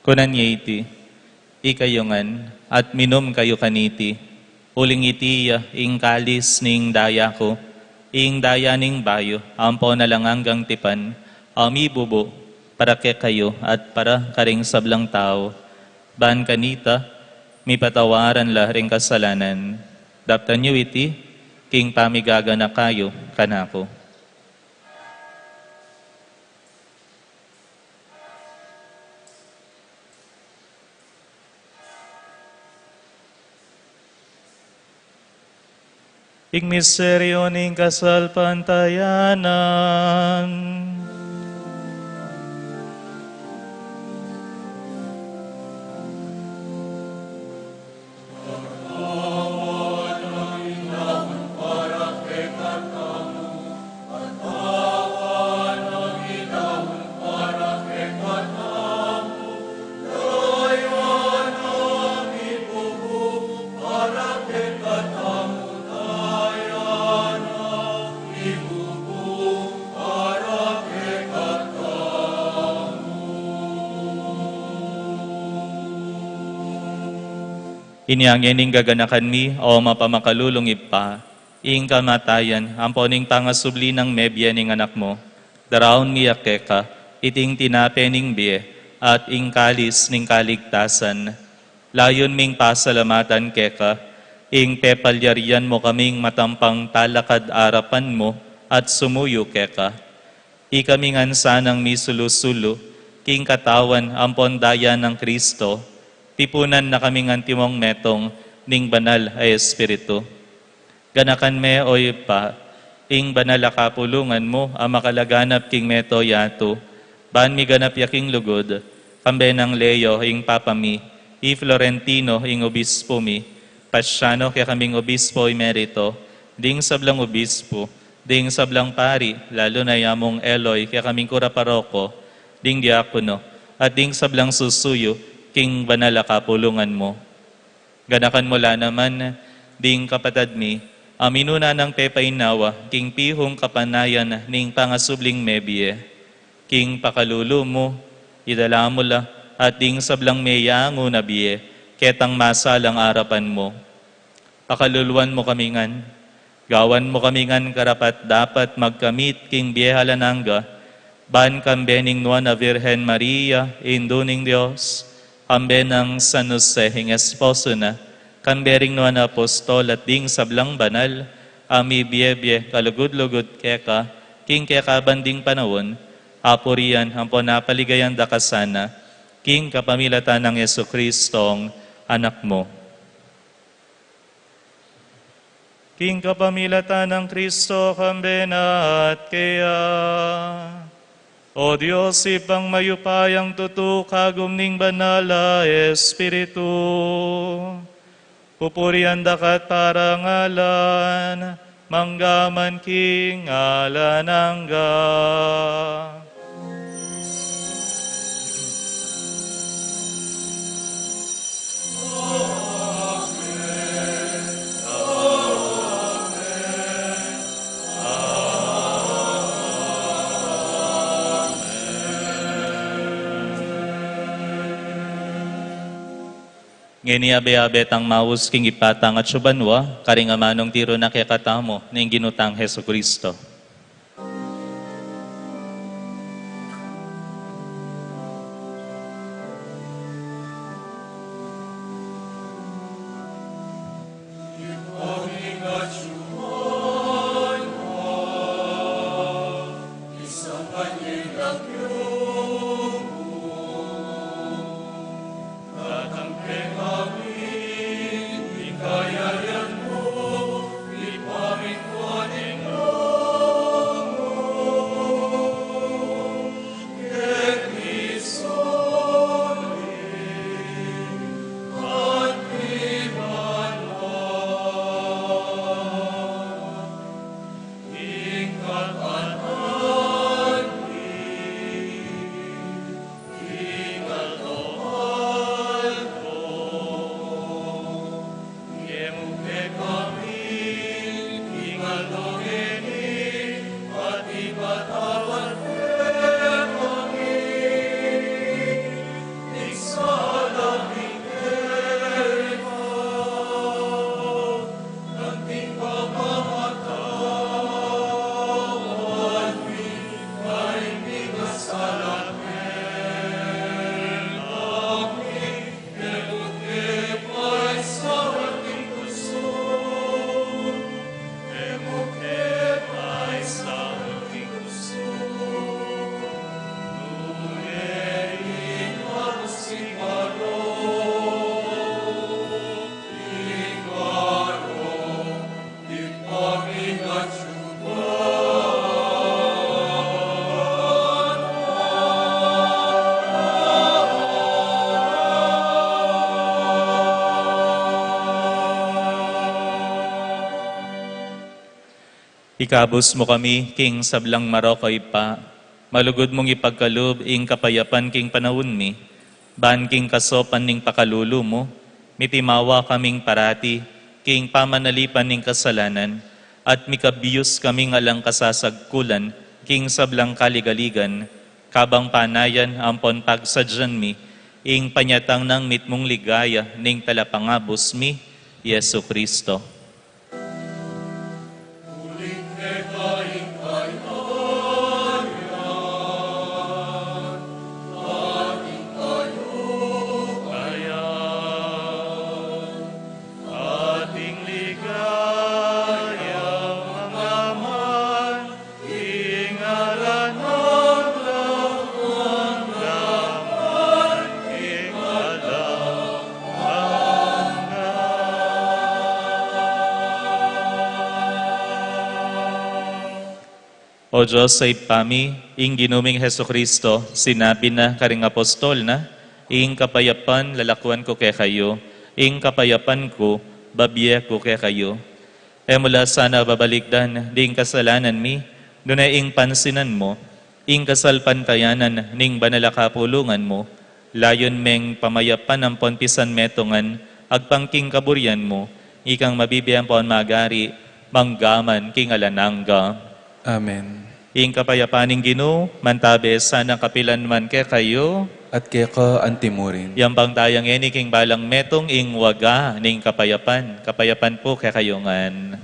Speaker 3: kunan niya iti, ikayongan, at minom kayo kaniti, uling iti ing kalis ning daya ko, ing daya ning bayo, ampo na lang hanggang tipan, bubo, para ke kayo, at para kareng sablang tao, ban kanita, mi patawaran la ring kasalanan, daptan niyo iti, king pamigaga na kayo, kanako. Ing miseryo ning kasalpantayanan. Inyangyaning gaganakan mi, o mapamakalulong ipa, ing kamatayan, amponing pangasubli ng mebya ning anak mo, daraon mi akeka, iting tinape ning biye, at ing kalis ning kaligtasan, layon ming pasalamatan keka, ing pepalyarian mo kaming matampang talakad arapan mo, at sumuyo keka. Ikamingan sanang misulusulo, king katawan ampon daya ng Kristo, tipunan na kaming antimong metong ning banal ay Espiritu. Ganakan me oy pa, ing banal akapulungan mo, ang makalaganap king meto yato, ban mi ganap yaking lugod, kambe ng Leo ing papami, i Florentino ing obispo mi, Pasyano kaya kaming obispo emerito, ding sablang obispo, ding sablang pari, lalo na yamong Eloy kaya kaming kura paroko, ding diakono, at ding sablang susuyo, king banal kapulungan mo. Ganakan mo la naman, ding kapatad mi, aminuna ng pepainawa, king pihong kapanayan ning pangasubling mebye, king pakalulu mo, idala mo la, at ding sablang meyango na biye, ketang masalang arapan mo. Pakaluluan mo kamingan, gawan mo kamingan karapat dapat magkamit king biehalananga, ban kambening nuan na Virgen Maria, induning Diyos, kambe ng San Jose, hing esposo na, kambering nuan na apostol at ding sablang banal, ami biye kalugod-lugod keka, king keka banding panawon, apurian, ampo napaligayan dakasana, king kapamilatan ng Yesu Kristong anak mo. King kapamilatan ng Kristo, kambe na at kaya, o Diyos, ipang mayupayang tutukagom ning banala Espiritu, pupurian dakat parangalan, manggaman king alanangga. Ngeni abe-abet ang maus king ipatang at subanwa, karing amanong tiro na kekatamo, ning ginutang Heso Kristo.
Speaker 7: Ikayayan mo,
Speaker 3: Ikabos mo kami, King sablang Marokoy pa. Malugod mong ipagkaloob ing kapayapan king panahon mi. Ban king kasopan ning pakalulo mo. Mitimawa kaming parati, king pamanalipan ning kasalanan. At mikabiyos kaming alang kasasagkulan, king sablang kaligaligan. Kabang panayan ampon pagsadyan mi. Ing panyatang ng mitmong ligaya ning talapangabos mi, Yesu Kristo.
Speaker 7: Ating ligaya, mga man, ingalan ng laman, ingalan
Speaker 3: O Diyos sa ipami, ing ginuming Heso Kristo, sinabi na karing apostol na, ing kapayapan lalakuan ko kay kayo, ing kapayapan ko, babiye ko kay kayo. E mula sana babalikdan, ding kasalanan mi, dunay ing pansinan mo, ing kasalpantayanan, ning banalakapulungan mo, layon meng pamayapan ang ponpisan metongan, agpangking kaburyan mo, ikang mabibiyan po ang magari, manggaman king alanangga.
Speaker 2: Amen.
Speaker 3: Ing kapayapaning Ginoo, mantabe sana kapilan man kay kayo,
Speaker 2: At keka antimurin.
Speaker 3: yang bang tayang eni king balang metong ing waga ning kapayapan. Kapayapan po kay kayo ngan.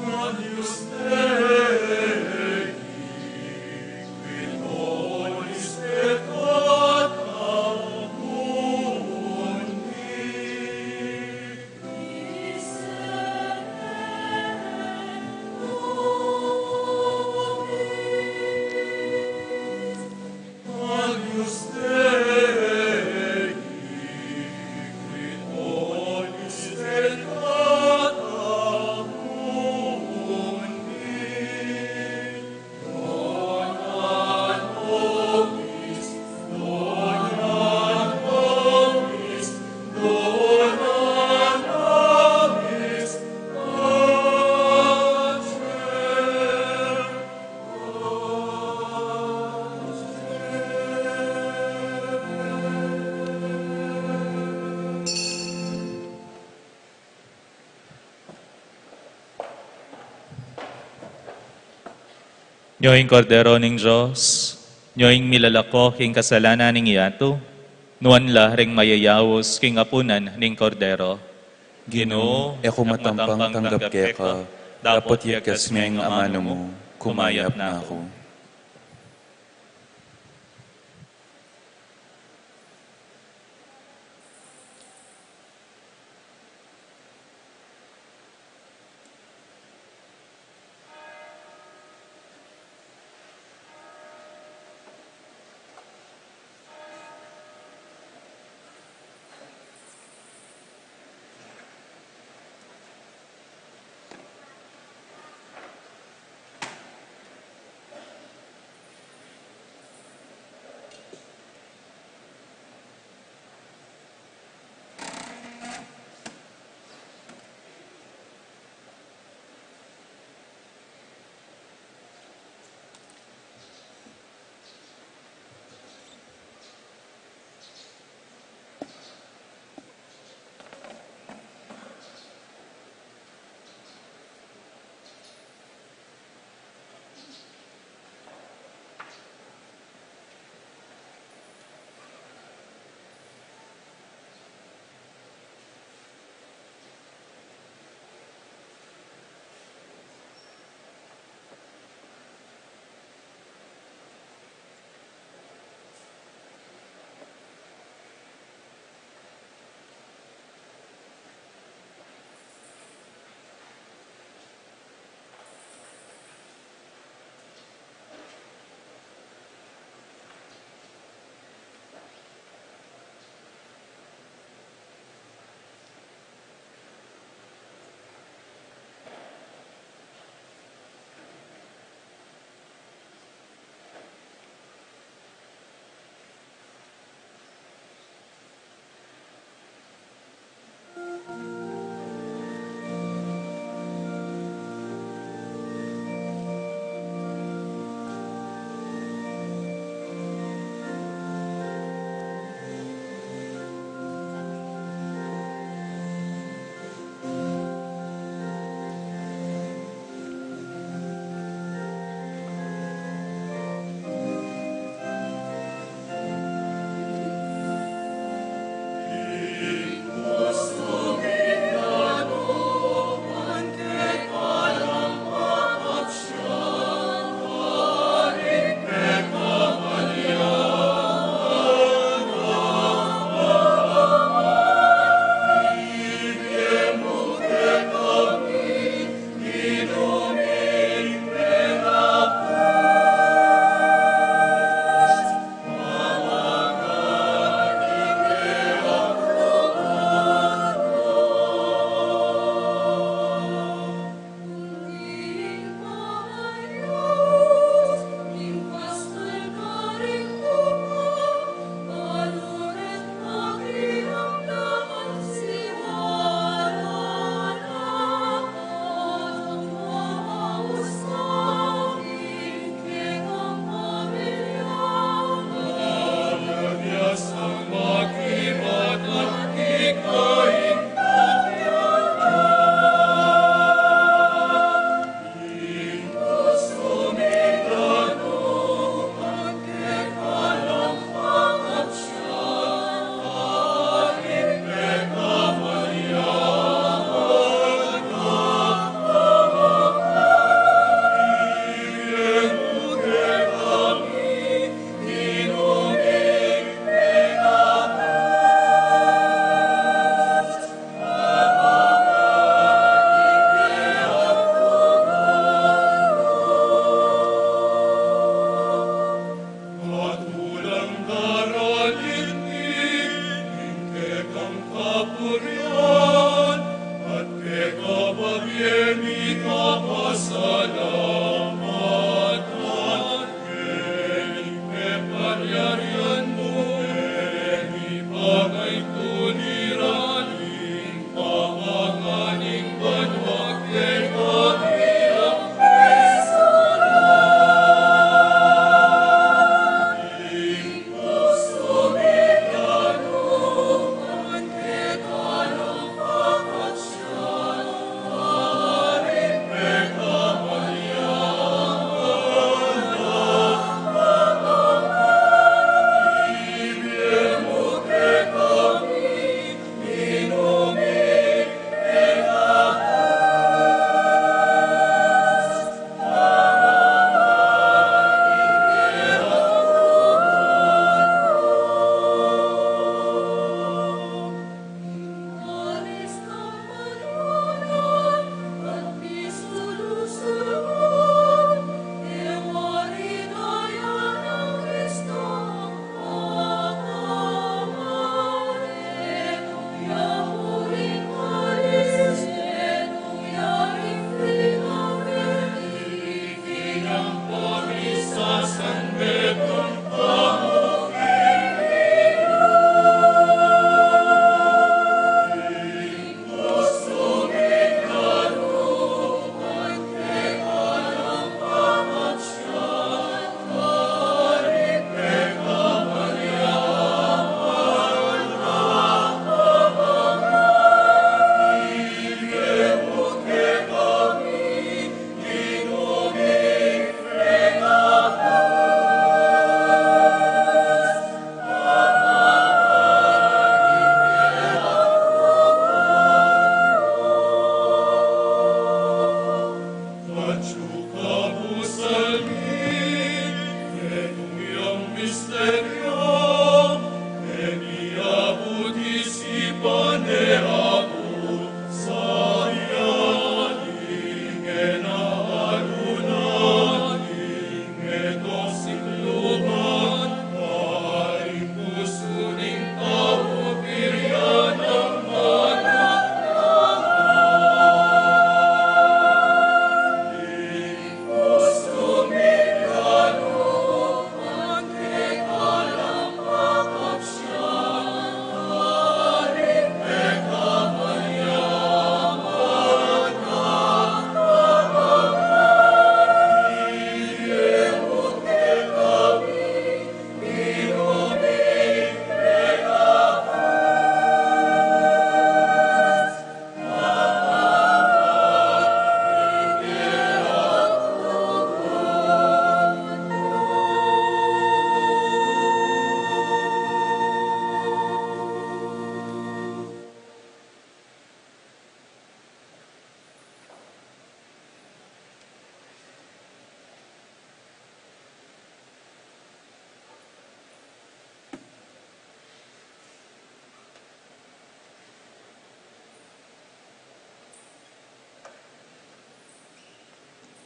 Speaker 7: Agnus Dei, quid nobis peccata mundi. Agnus Dei, quid nobis peccata mundi. Dona nobis, dona nobis, dona nobis,
Speaker 3: Nyoing kordero ning Diyos, nyoing milalako king kasalanan ning iyato, nuan la ring mayayawos king apunan ning kordero. Ginoo,
Speaker 2: Eko matampang tanggap keka, dapat yakas meng amano mo, kumayap na ako.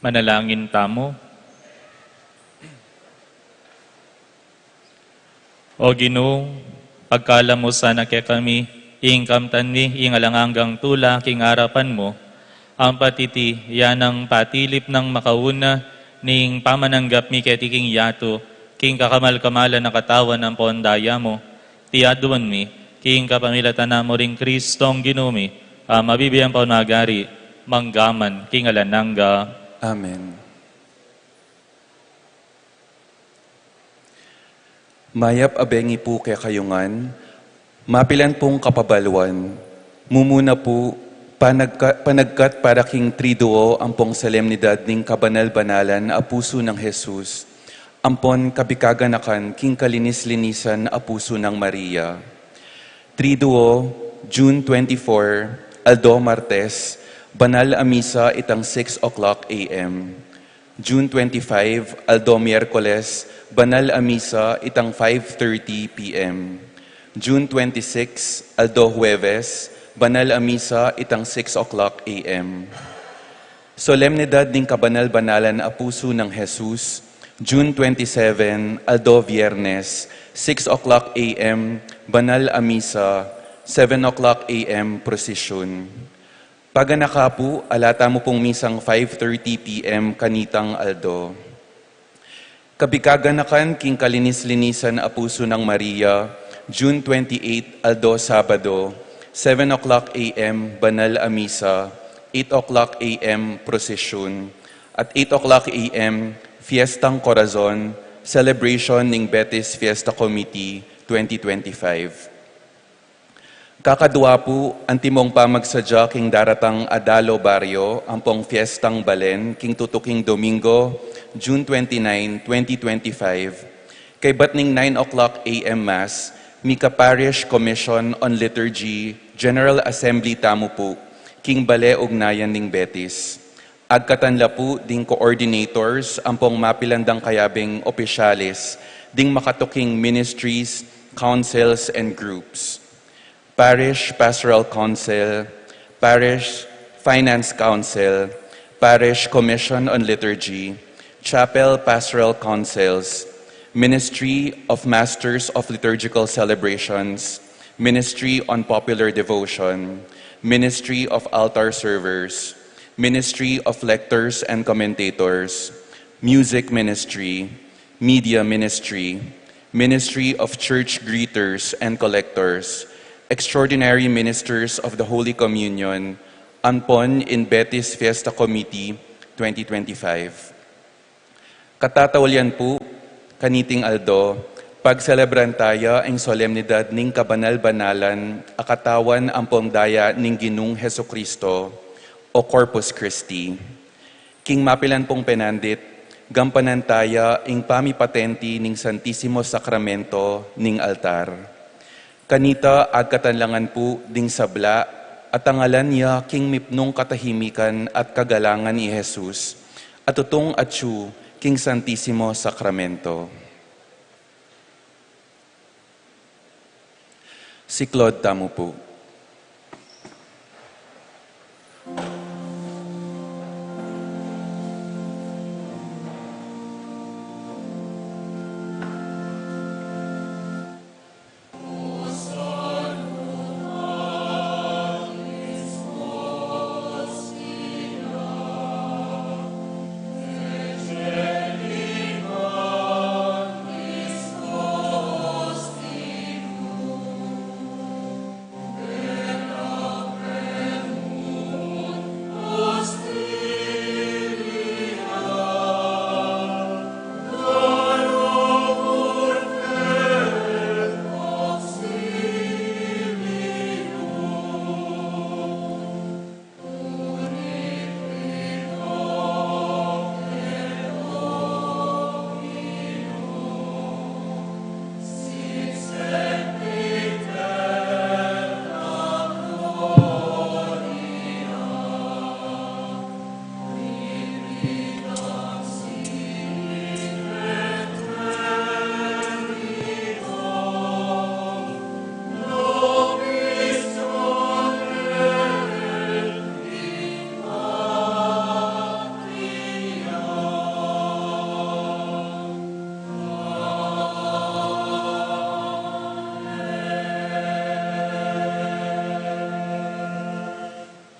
Speaker 3: Manalangin tamo. O Ginoo, pagkala mo sana kay kami, ingkamtan mi, ingalanganggang tula, king arapan mo, ang patiti, yan ang patilip ng makauna, ning pamananggap mi kay tiking yato, king kakamal-kamalan na katawan ng pondaya mo, tiyaduan mi, king kapamilatan na mo ring Kristong ginumi, mabibiyang paunagari, manggaman, king alanangga.
Speaker 2: Amen. Mayap abengi po kay kayungan, mapilan pong kapabalwan, mumuna po panagkat para king triduo ang pong solemnidad ning kabanal-banalan a puso ng Jesus, ampon kabikaganakan king kalinis-linisan a puso ng Maria. Triduo, June 24, Aldo Martes, Banal a Misa itang 6 o'clock a.m. June 25, Aldo Miyerkules, Banal a Misa itang 5:30 p.m. June 26, Aldo Huwebes, Banal a Misa itang 6 o'clock a.m. Solemnidad ng Kabanal-Banalan a Puso ng Jesus, June 27, Aldo Viernes, 6 o'clock a.m. Banal a Misa, 7 o'clock a.m. Prosesyon. Paganaka po, alata mo pong misang 5:30 p.m. kanitang Aldo. Kabikaganakan king kalinis-linisan a puso ng Maria, June 28, Aldo Sabado, 7 o'clock a.m. Banal a Misa, 8 o'clock a.m. Prosesyon, at 8 o'clock a.m. Fiestang Corazon, celebration ng Betis Fiesta Committee 2025. Kakadwa po, ang timong pamagsadya king daratang Adalo Barrio, ang pong Fiestang Balen, king tutuking Domingo, June 29, 2025. Kay batning 9 o'clock a.m. Mass, Mika Parish Commission on Liturgy, General Assembly tamo po, king Bale Ugnayan ning Betis. Agkatanla po ding coordinators, ang pong mapilandang kayabing opisyalis, ding makatuking ministries, councils, and groups. Parish Pastoral Council, Parish Finance Council, Parish Commission on Liturgy, Chapel Pastoral Councils, Ministry of Masters of Liturgical Celebrations, Ministry on Popular Devotion, Ministry of Altar Servers, Ministry of Lectors and Commentators, Music Ministry, Media Ministry, Ministry of Church Greeters and Collectors, Extraordinary Ministers of the Holy Communion, Anpon in Betis Fiesta Committee 2025. Katatawalyan po, kaniting Aldo, pagselebran tayo ang solemnidad ning kabanal-banalan, akatawan ang pongdaya ning Ginung Heso Kristo o Corpus Christi. King mapilan pong penandit, gampanan tayo ing pamipatenti ning Santissimo Sacramento ning altar. Kanita agkatanlangan po ding sabla at tangalan niya king mipnong katahimikan at kagalangan ni Jesus at tutong atsu king Santissimo Sacramento. Si Claude tamo po.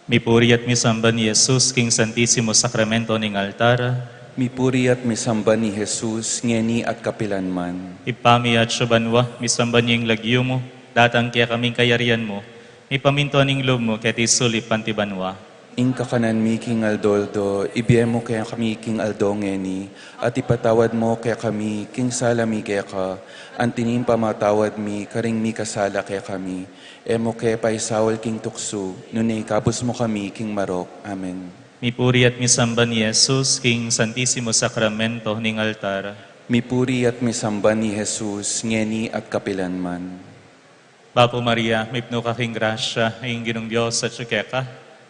Speaker 3: Mipuri at misamba ni Jesus, King Santissimo Sacramento ning altar.
Speaker 2: Mipuri at misamba ni Jesus, ngeni at kapilanman.
Speaker 3: Ipami at subanwa, misamba niyang lagyo mo, datang kaya kaming kayarian mo. Ipaminto ning loob mo, kaya tisuli pantibanwa.
Speaker 2: Ing kakanan mi king aldoldo, ibiyem mo kaya kami king aldo ngeni, at ipatawad mo kaya kami king salami kaya ka, antinim pamatawad mi, karing mi kasala kaya kami, emo kaya paisawal king tukso, nunay kapos mo kami king marok. Amen.
Speaker 3: Mipuri at misamba ni Jesus, King Santissimo Sacramento ning altar.
Speaker 2: Mipuri at misamba ni Jesus, ngeni at kapilanman.
Speaker 3: Bapo Maria, mipno ka king grasya, ayong ginong Diyos at syukeka.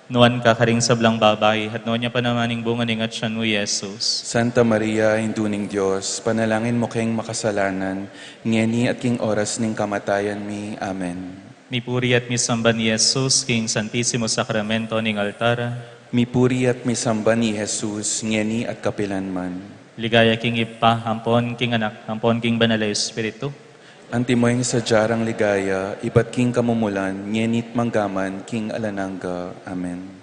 Speaker 3: Nuan ka karing sablang babay, at nuan niya pa namaning bunga ning at siyan mo, Jesus.
Speaker 2: Santa Maria, Induning Diyos, panalangin mo kayong makasalanan, ngeni at king oras ning kamatayan mi. Amen.
Speaker 3: Mipuri at misamba ni Jesus, King Santissimo Sacramento ning altar.
Speaker 2: Mipuri at misamba ni Jesus, ngeni at kapilanman.
Speaker 3: Ligaya king ipa, hampon king anak, hampon king banal na Espiritu.
Speaker 2: Antimoyng sa jarang ligaya, iba't king kamumulan, ngenit manggaman, king alananga. Amen.